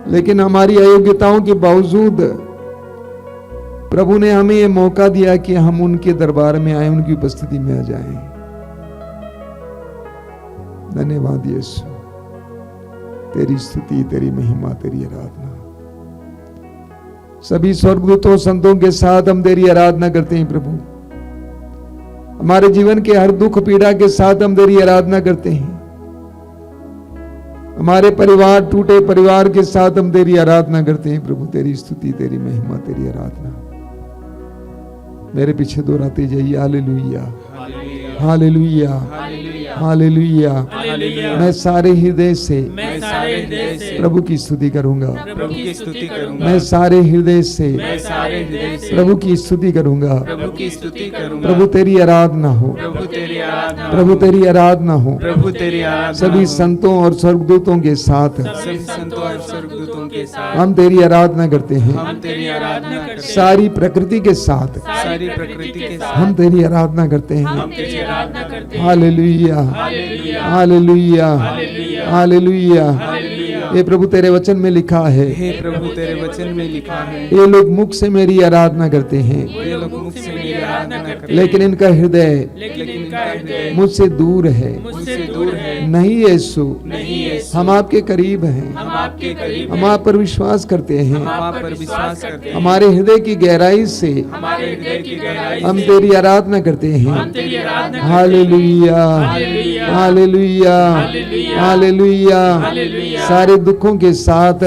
लेकिन हमारी अयोग्यताओं के बावजूद प्रभु ने हमें यह मौका दिया कि हम उनके दरबार में आए, उनकी उपस्थिति में आ जाएं। धन्यवाद यीशु, तेरी स्तुति, तेरी महिमा, तेरी आराधना। सभी स्वर्गदूतों संतों के साथ हम तेरी आराधना करते हैं प्रभु। हमारे जीवन के हर दुख पीड़ा के साथ हम तेरी आराधना करते हैं। हमारे परिवार, टूटे परिवार के साथ हम तेरी आराधना करते हैं प्रभु। तेरी स्तुति, तेरी महिमा, तेरी आराधना। मेरे पीछे दोहराते जाइए, हालेलुया, हालेलुया, हालेलुया। मैं सारे हृदय से प्रभु की स्तुति करूंगा, मैं सारे हृदय से प्रभु की स्तुति करूंगा। प्रभु तेरी आराधना हो, प्रभु तेरी आराधना हो। सभी संतों और स्वर्गदूतों के साथ हम तेरी आराधना करते हैं। सारी प्रकृति के साथ हम तेरी आराधना करते हैं। Hallelujah, hallelujah, hallelujah. ये प्रभु तेरे वचन में लिखा है, हे प्रभु तेरे वचन में लिखा है, ये लोग मुख से मेरी आराधना करते हैं, ये लोग मुख से मेरी आराधना करते हैं, लेकिन इनका हृदय मुझसे दूर है। नहीं यीशु, हम आपके करीब हैं, हम आप पर विश्वास करते हैं। हमारे हृदय की गहराई से हम तेरी आराधना करते हैं। Hallelujah, hallelujah, hallelujah. सारे दुखों के साथ,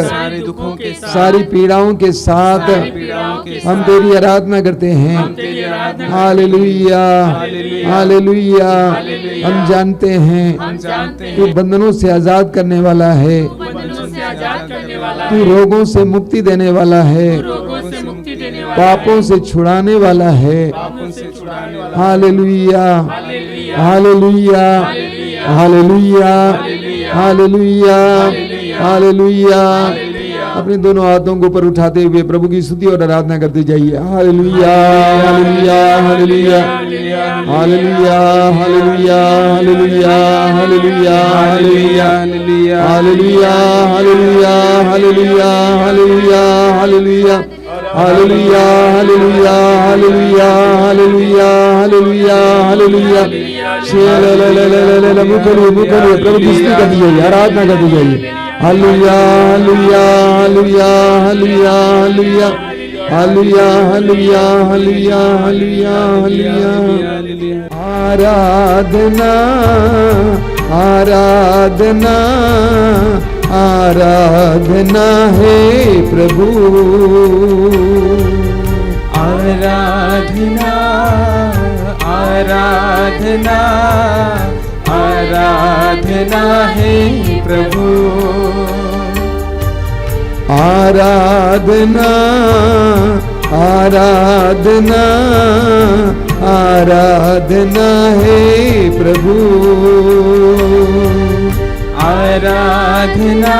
सारी पीड़ाओं के साथ हम तेरी आराधना करते हैं। Hallelujah, hallelujah. हम जानते हैं तू बंधनों से आजाद करने वाला है, तू रोगों से मुक्ति देने वाला है, पापों से छुड़ाने वाला है। Hallelujah, hallelujah, hallelujah, hallelujah, hallelujah. अपने दोनों हाथों को ऊपर उठाते हुए प्रभु की स्तुति और आराधना करते जाइए। Hallelujah, hallelujah, hallelujah, hallelujah, hallelujah, hallelujah, hallelujah, hallelujah, hallelujah, hallelujah, hallelujah, hallelujah, hallelujah, hallelujah, hallelujah, hallelujah, hallelujah, hallelujah, hallelujah. मुखरिए प्रभु की स्तुति करते जाइए, आराधना करते जाइए। Hallelujah, hallelujah, hallelujah, hallelujah, hallelujah, hallelujah, hallelujah, hallelujah, hallelujah, hallelujah. आराधना, आराधना, आराधना है प्रभु। आराधना, आराधना, आराधना है प्रभु। आराधना, आराधना, आराधना है प्रभु, आराधना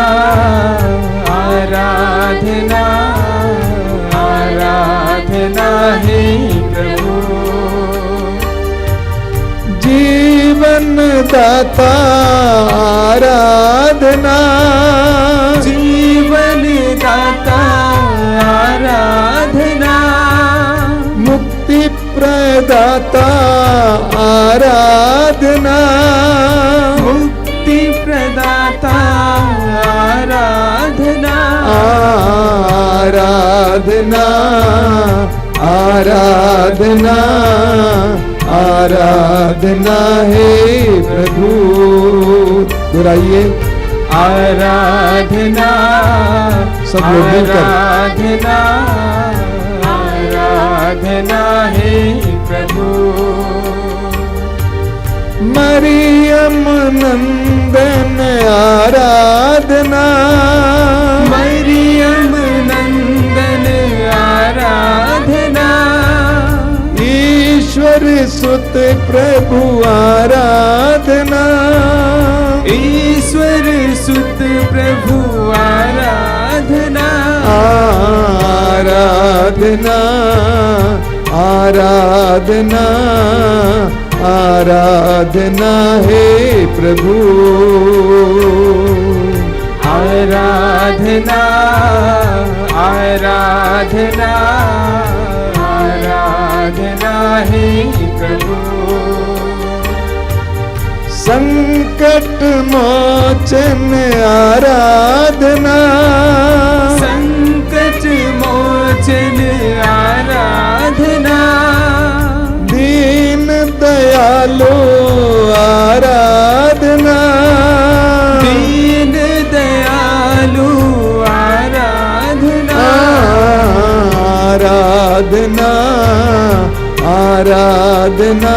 आराधना आराधना है प्रभु, जीवन दाता आराधना, जीवन दाता आराधना, मुक्ति प्रदाता आराधना, मुक्ति प्रदाता आराधना, आराधना आराधना आराधना है प्रभु। दोहराइए, आराधना सब लोग मिलकर। आराधना आराधना है प्रभु, मरियम नंदन आराधना, मरियम नंदन आराधना, ईश्वर सुत प्रभु आराधना, ईश्वर सुत प्रभु आराधना, आराधना आराधना आराधना है प्रभु, आराधना आराधना आराधना है प्रभु, संकट मोचन आराधना, संकट मोचन आराधना, दीन दयालु आराधना, दीन दयालु आराधना, आराधना आराधना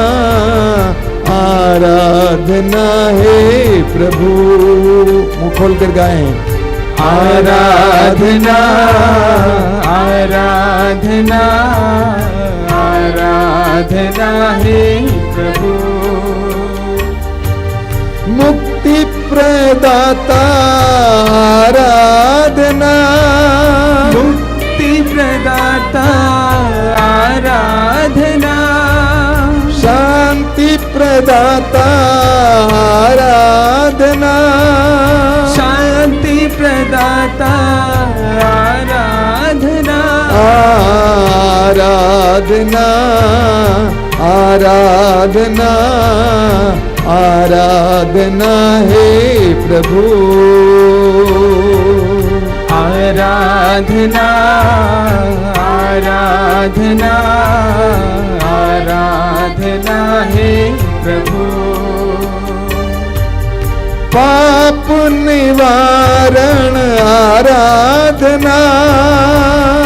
आराधना है प्रभु। मुंह खोल कर गाएं, आराधना आराधना आराधना है प्रभु, मुक्ति प्रदाता आराधना, मुक्ति प्रदाता आराधना, शांति प्रदाता आराधना, शांति प्रदाता आराधना, आराधना आराधना आराधना है प्रभु, आराधना आराधना आराधना है प्रभु, पाप निवारण आराधना,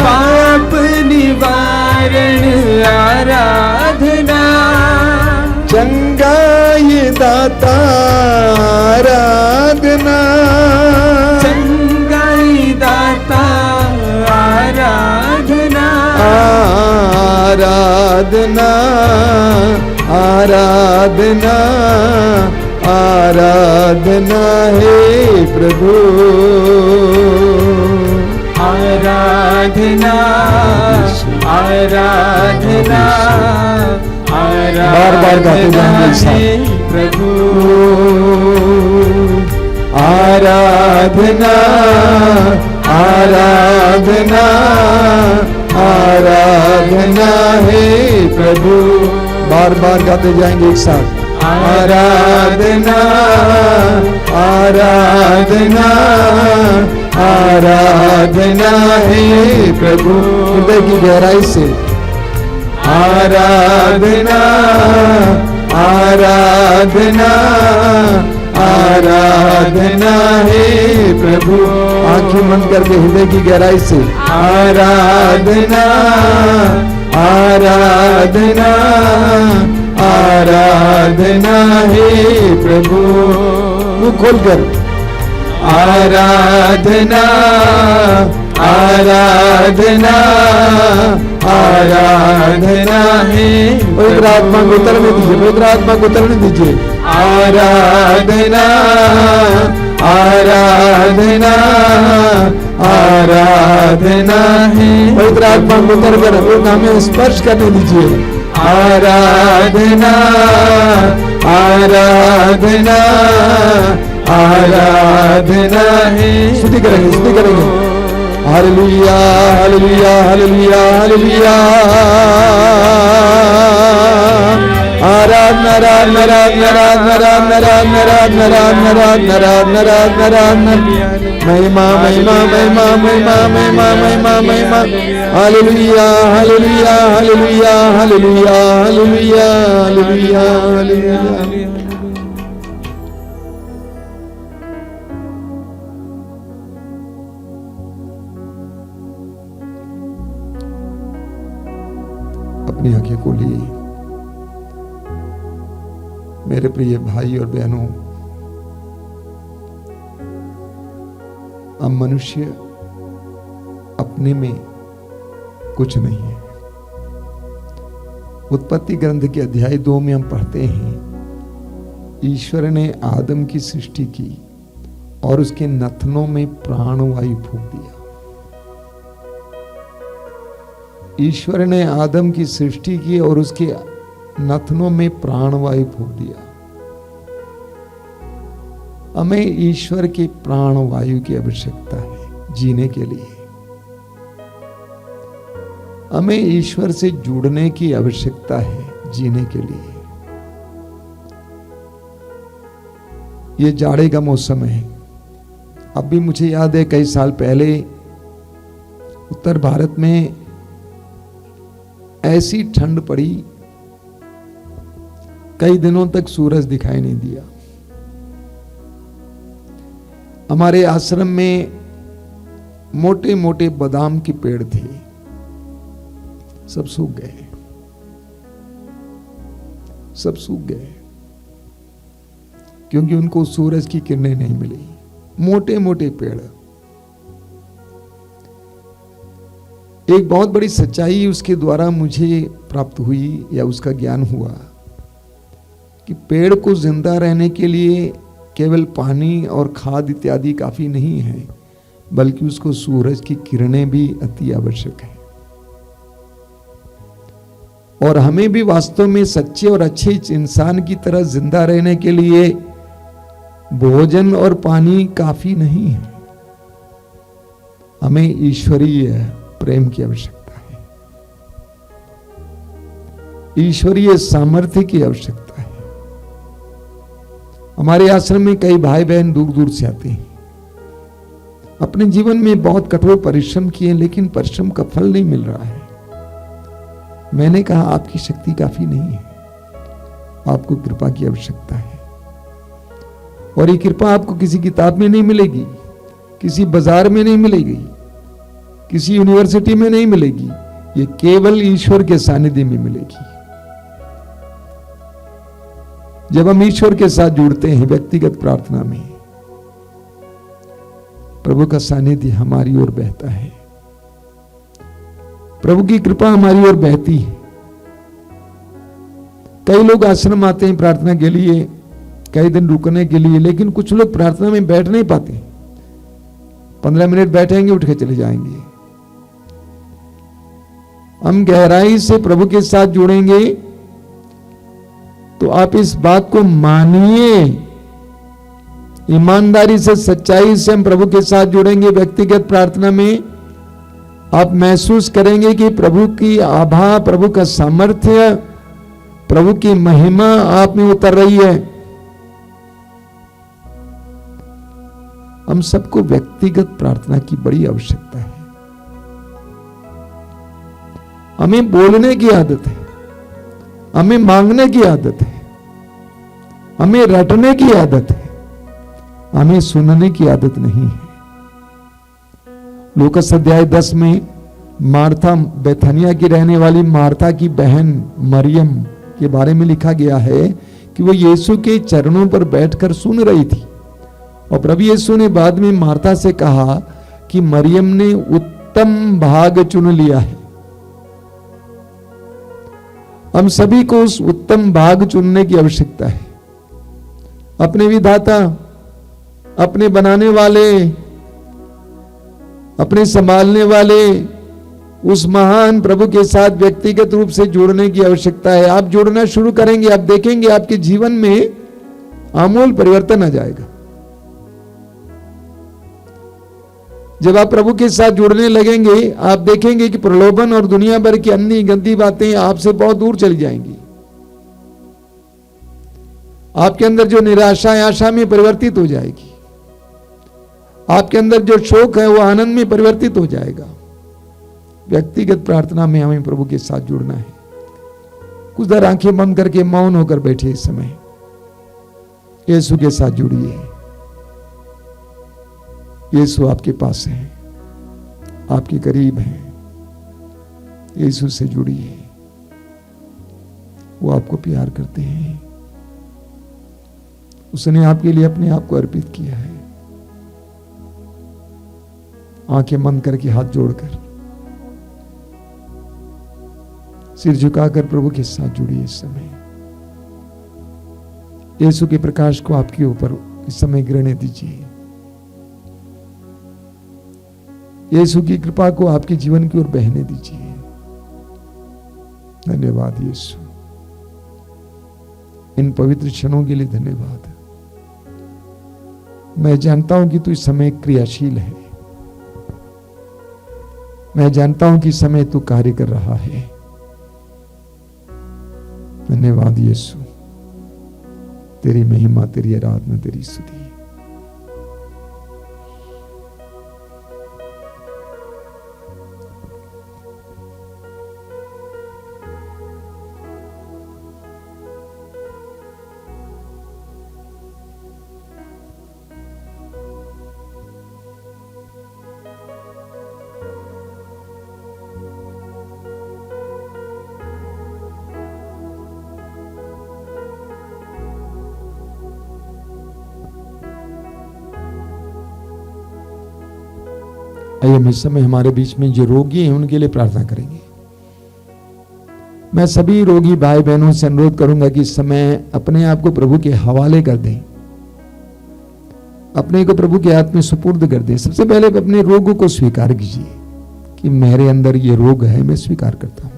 पाप निवारण आराधना, चंगाई दाता आराधना, चंगाई दाता आराधना, आराधना आराधना आराधना है प्रभु, आराधना आराधना बार गाते जाएंगे एक साथ। है प्रभु, आराधना आराधना आराधना है प्रभु। बार बार गाते जाएंगे एक साथ, आराधना आराधना आराधना है प्रभु। हृदय की गहराई से आराधना आराधना आराधना है प्रभु। आंखें बंद करके हृदय की गहराई से आराधना आराधना आराधना है प्रभु। मुंह खोलकर आराधना आराधना आराधना है। पवित्र आत्मा को उतरने दीजिए, पवित्र आत्मा को उतरने दीजिए। आराधना आराधना आराधना है। पवित्र आत्मा को उतर कर हमें स्पर्श करने दीजिए। आराधना आराधना आराधना है। स्तुति करेंगे, स्तुति करेंगे। Hallelujah hallelujah hallelujah hallelujah. आराधना आराधना आराधना आराधना आराधना आराधना आराधना आराधना आराधना। महिमा महिमा महिमा महिमा महिमा महिमा महिमा। Hallelujah hallelujah hallelujah hallelujah hallelujah hallelujah hallelujah. अपनी आंखें खोलिए। मेरे प्रिय भाई और बहनों, हम मनुष्य अपने में कुछ नहीं है। उत्पत्ति ग्रंथ के अध्याय 2 में हम पढ़ते हैं, ईश्वर ने आदम की सृष्टि की और उसके नथनों में प्राणवायु फूंक दिया। ईश्वर ने आदम की सृष्टि की और उसके नथनों में प्राणवायु फूंक दिया। हमें ईश्वर की प्राणवायु की आवश्यकता है जीने के लिए। हमें ईश्वर से जुड़ने की आवश्यकता है जीने के लिए। ये जाड़े का मौसम है। अब भी मुझे याद है कई साल पहले उत्तर भारत में ऐसी ठंड पड़ी, कई दिनों तक सूरज दिखाई नहीं दिया। हमारे आश्रम में मोटे मोटे बादाम के पेड़ थे, सब सूख गए, सब सूख गए, क्योंकि उनको सूरज की किरणें नहीं मिली। मोटे मोटे पेड़। एक बहुत बड़ी सच्चाई उसके द्वारा मुझे प्राप्त हुई या उसका ज्ञान हुआ कि पेड़ को जिंदा रहने के लिए केवल पानी और खाद इत्यादि काफी नहीं है, बल्कि उसको सूरज की किरणें भी अति आवश्यक है। और हमें भी वास्तव में सच्चे और अच्छे इंसान की तरह जिंदा रहने के लिए भोजन और पानी काफी नहीं है। हमें ईश्वरीय प्रेम की आवश्यकता है, ईश्वरीय सामर्थ्य की आवश्यकता है। हमारे आश्रम में कई भाई बहन दूर दूर से आते हैं, अपने जीवन में बहुत कठोर परिश्रम किए, लेकिन परिश्रम का फल नहीं मिल रहा है। मैंने कहा आपकी शक्ति काफी नहीं है, आपको कृपा की आवश्यकता है। और ये कृपा आपको किसी किताब में नहीं मिलेगी, किसी बाजार में नहीं मिलेगी, किसी यूनिवर्सिटी में नहीं मिलेगी, ये केवल ईश्वर के सानिध्य में मिलेगी। जब हम ईश्वर के साथ जुड़ते हैं व्यक्तिगत प्रार्थना में, प्रभु का सानिध्य हमारी ओर बहता है, प्रभु की कृपा हमारी ओर बहती है। कई लोग आश्रम आते हैं प्रार्थना के लिए, कई दिन रुकने के लिए, लेकिन कुछ लोग प्रार्थना में बैठ नहीं पाते। 15 मिनट बैठेंगे, उठ के चले जाएंगे। हम गहराई से प्रभु के साथ जुड़ेंगे तो आप इस बात को मानिए, ईमानदारी से सच्चाई से हम प्रभु के साथ जुड़ेंगे व्यक्तिगत प्रार्थना में, आप महसूस करेंगे कि प्रभु की आभा, प्रभु का सामर्थ्य, प्रभु की महिमा आप में उतर रही है। हम सबको व्यक्तिगत प्रार्थना की बड़ी आवश्यकता है। हमें बोलने की आदत है, हमें मांगने की आदत है, हमें रटने की आदत है, हमें सुनने की आदत नहीं है। लूकास अध्याय 10 में मार्था, बेथनिया की रहने वाली मार्था की बहन मरियम के बारे में लिखा गया है कि वो यीशु के चरणों पर बैठकर सुन रही थी। और प्रभु यीशु ने बाद में मार्था से कहा कि कि मरियम ने उत्तम भाग चुन लिया है। हम सभी को उस उत्तम भाग चुनने की आवश्यकता है। अपने विधाता, अपने बनाने वाले, अपने संभालने वाले उस महान प्रभु के साथ व्यक्तिगत रूप से जुड़ने की आवश्यकता है। आप जुड़ना शुरू करेंगे, आप देखेंगे आपके जीवन में आमूल परिवर्तन आ जाएगा। जब आप प्रभु के साथ जुड़ने लगेंगे, आप देखेंगे कि प्रलोभन और दुनिया भर की अन्य गंदी बातें आपसे बहुत दूर चली जाएंगी। आपके अंदर जो निराशा है आशा में परिवर्तित हो जाएगी। आपके अंदर जो शोक है वो आनंद में परिवर्तित हो जाएगा। व्यक्तिगत प्रार्थना में हमें प्रभु के साथ जुड़ना है। कुछ देर आंखें बंद करके मौन होकर बैठे इस समय यीशु के साथ जुड़िए। यीशु आपके पास है, आपके करीब है। यीशु से जुड़िए, वो आपको प्यार करते हैं। उसने आपके लिए अपने आप को अर्पित किया है। आंखें बंद करके हाथ जोड़कर सिर झुकाकर प्रभु के साथ जुड़िए इस समय। यीशु के प्रकाश को आपके ऊपर इस समय गिरने दीजिए। यीशु की कृपा को आपके जीवन की ओर बहने दीजिए। धन्यवाद यीशु, इन पवित्र क्षणों के लिए धन्यवाद। मैं जानता हूं कि तू इस समय क्रियाशील है। मैं जानता हूं कि इस समय तू कार्य कर रहा है। धन्यवाद यीशु, तेरी महिमा, तेरी आराधना, तेरी स्तुति। आइए हम इस समय हमारे बीच में जो रोगी हैं उनके लिए प्रार्थना करेंगे। मैं सभी रोगी भाई बहनों से अनुरोध करूंगा कि इस समय अपने आप को प्रभु के हवाले कर दें, अपने को प्रभु के हाथ में सुपुर्द कर दें। सबसे पहले अपने रोगों को स्वीकार कीजिए कि मेरे अंदर ये रोग है, मैं स्वीकार करता हूं।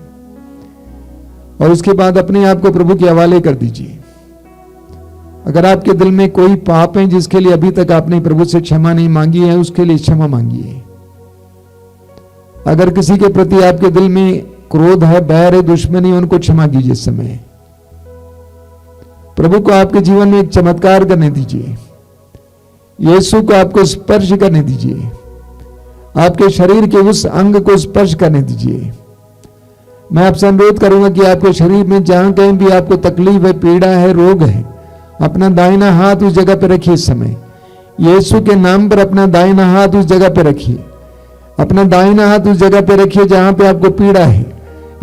और उसके बाद अपने आप को प्रभु के हवाले कर दीजिए। अगर आपके दिल में कोई पाप है जिसके लिए अभी तक आपने प्रभु से क्षमा नहीं मांगी है, उसके लिए क्षमा मांगिए। अगर किसी के प्रति आपके दिल में क्रोध है, बैर है, दुश्मनी है, उनको क्षमा कीजिए। इस समय प्रभु को आपके जीवन में एक चमत्कार करने दीजिए। यीशु को आपको स्पर्श करने दीजिए। आपके शरीर के उस अंग को स्पर्श करने दीजिए। मैं आपसे अनुरोध करूंगा कि आपके शरीर में जहां कहीं भी आपको तकलीफ है, पीड़ा है, रोग है, अपना दाहिना हाथ उस जगह पर रखिए। इस समय यीशु के नाम पर अपना दाहिना हाथ उस जगह पर रखिए। अपना दाहिना हाथ उस जगह पे रखिए जहां पे आपको पीड़ा है।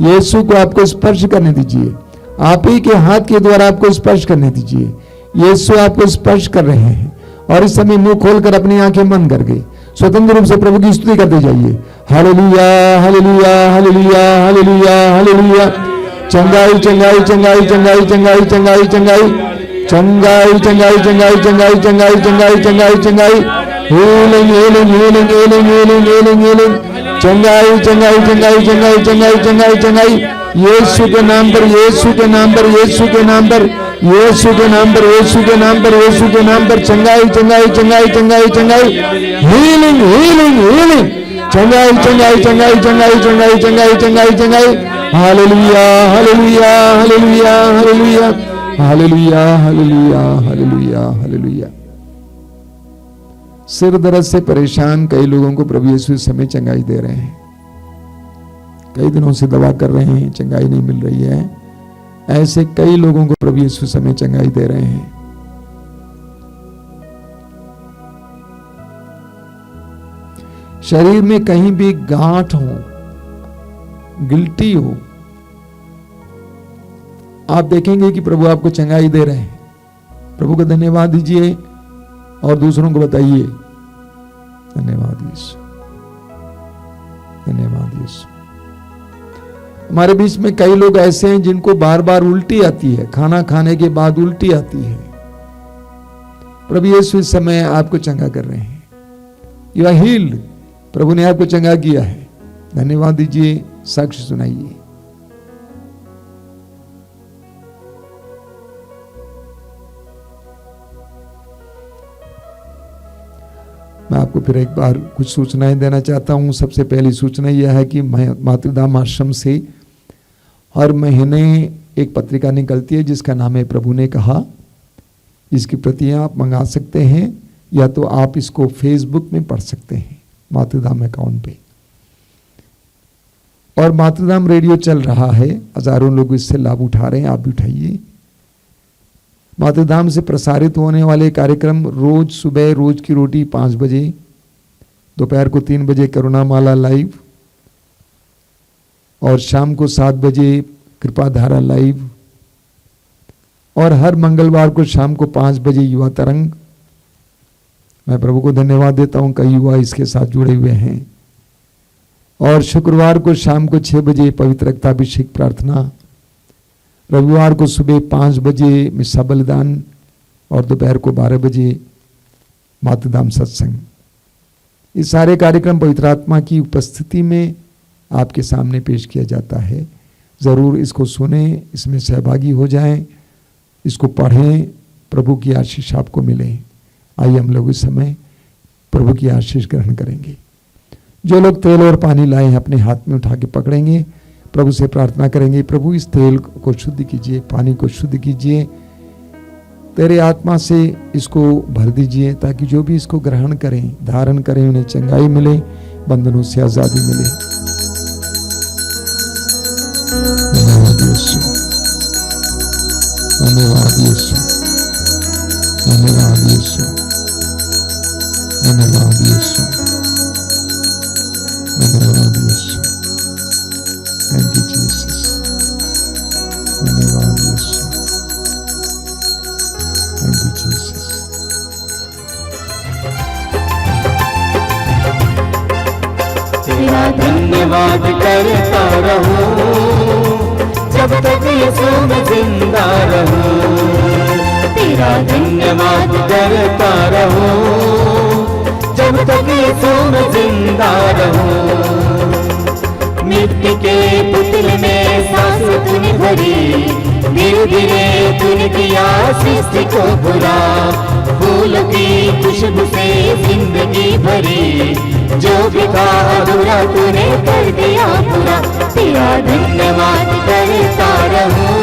यीशु को आपको स्पर्श करने दीजिए। आप ही के हाथ के द्वारा आपको स्पर्श करने दीजिए। यीशु आपको स्पर्श कर रहे हैं। और इस समय मुंह खोलकर अपनी आंखें बंद करके स्वतंत्र रूप से प्रभु की स्तुति करते जाइए। Hallelujah, hallelujah, hallelujah, hallelujah, hallelujah. चंगाई, चंगाई, चंगाई, चंगाई, चंगाई, चंगाई, चंगाई, चंगाई, चंगाई, चंगाई, चंगाई, चंगाई, चंगाई, चंगाई, चंगाई, healing, healing, healing, healing, healing, healing, healing, चंगाई, चंगाई, चंगाई, चंगाई, चंगाई, चंगाई, चंगाई, यीशु के नाम पर, यीशु के नाम पर, यीशु के नाम पर, यीशु के नाम पर, यीशु के नाम पर, यीशु के नाम पर, चंगाई, चंगाई, चंगाई, चंगाई, चंगाई, healing, healing, healing, चंगाई, चंगाई, चंगाई, चंगाई, चंगाई, चंगाई, चंगाई, चंगाई, hallelujah, hallelujah, hallelujah, hallelujah, hallelujah, hallelujah, hallelujah, hallelujah. सिर दर्द से परेशान कई लोगों को प्रभु यीशु इस समय चंगाई दे रहे हैं। कई दिनों से दवा कर रहे हैं, चंगाई नहीं मिल रही है। ऐसे कई लोगों को प्रभु यीशु समय चंगाई दे रहे हैं। शरीर में कहीं भी गांठ हो, गिल्टी हो, आप देखेंगे कि प्रभु आपको चंगाई दे रहे हैं। प्रभु को धन्यवाद दीजिए और दूसरों को बताइए। धन्यवाद यीशु। यीशु। हमारे बीच में कई लोग ऐसे हैं जिनको बार बार उल्टी आती है, खाना खाने के बाद उल्टी आती है। प्रभु यीशु इस समय आपको चंगा कर रहे हैं। You are healed. प्रभु ने आपको चंगा किया है। धन्यवाद दीजिए, साक्ष्य सुनाइए। मैं आपको फिर एक बार कुछ सूचनाएं देना चाहता हूं। सबसे पहली सूचना यह है कि मातृधाम आश्रम से हर महीने एक पत्रिका निकलती है जिसका नाम है प्रभु ने कहा। इसकी प्रतियां आप मंगा सकते हैं या तो आप इसको फेसबुक में पढ़ सकते हैं मातृधाम अकाउंट पे। और मातृधाम रेडियो चल रहा है, हजारों लोग इससे लाभ उठा रहे हैं, आप भी उठाइए। मातृधाम से प्रसारित होने वाले कार्यक्रम रोज सुबह रोज की रोटी 5 बजे, दोपहर को 3 बजे करुणामाला लाइव और शाम को 7 बजे कृपाधारा लाइव और हर मंगलवार को शाम को 5 बजे युवा तरंग। मैं प्रभु को धन्यवाद देता हूं, कई युवा इसके साथ जुड़े हुए हैं। और शुक्रवार को शाम को 6 बजे पवित्र रक्ताभिषेक प्रार्थना, रविवार को सुबह 5 बजे मिस्सा बलिदान और दोपहर को 12 बजे मातृधाम सत्संग। ये सारे कार्यक्रम पवित्र आत्मा की उपस्थिति में आपके सामने पेश किया जाता है। ज़रूर इसको सुने, इसमें सहभागी हो जाएं, इसको पढ़ें, प्रभु की आशीष आपको मिले। आइए हम लोग इस समय प्रभु की आशीष ग्रहण करेंगे। जो लोग तेल और पानी लाए हैं अपने हाथ में उठा के पकड़ेंगे, प्रभु से प्रार्थना करेंगे, प्रभु इस तेल को शुद्ध कीजिए, पानी को शुद्ध कीजिए, तेरे आत्मा से इसको भर दीजिए ताकि जो भी इसको ग्रहण करें, धारण करें, उन्हें चंगाई मिले, बंधनों से आजादी मिले। धन्यवाद यीशु, धन्यवाद यीशु, धन्यवाद यीशु, धन्यवाद यीशु, धन्यवाद यीशु। Thank you Jesus. धन्यवाद यीशु, थैंक यू जीसस। तेरा धन्यवाद करता रहूं जब तक यीशु मैं जिंदा रहूं। तेरा धन्यवाद करता रहूं जब तक यीशु मैं जिंदा रहूं। मिट्टी के पुतले में सांस तूने भरी, धीरे धीरे तूने किया सृष्टि को पूरा। फूलों की खुशबू से जिंदगी भरी, जो भी था अधूरा तूने कर दिया पूरा। तेरा धन्यवाद करता रहूं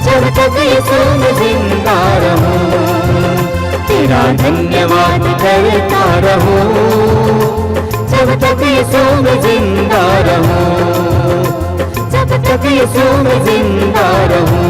जब तक यीशु मैं जिंदा रहूं। तेरा धन्यवाद करता रहूं जब तक यीशु मैं जिंदा रहूं, जब तक यीशु मैं जिंदा रहूं।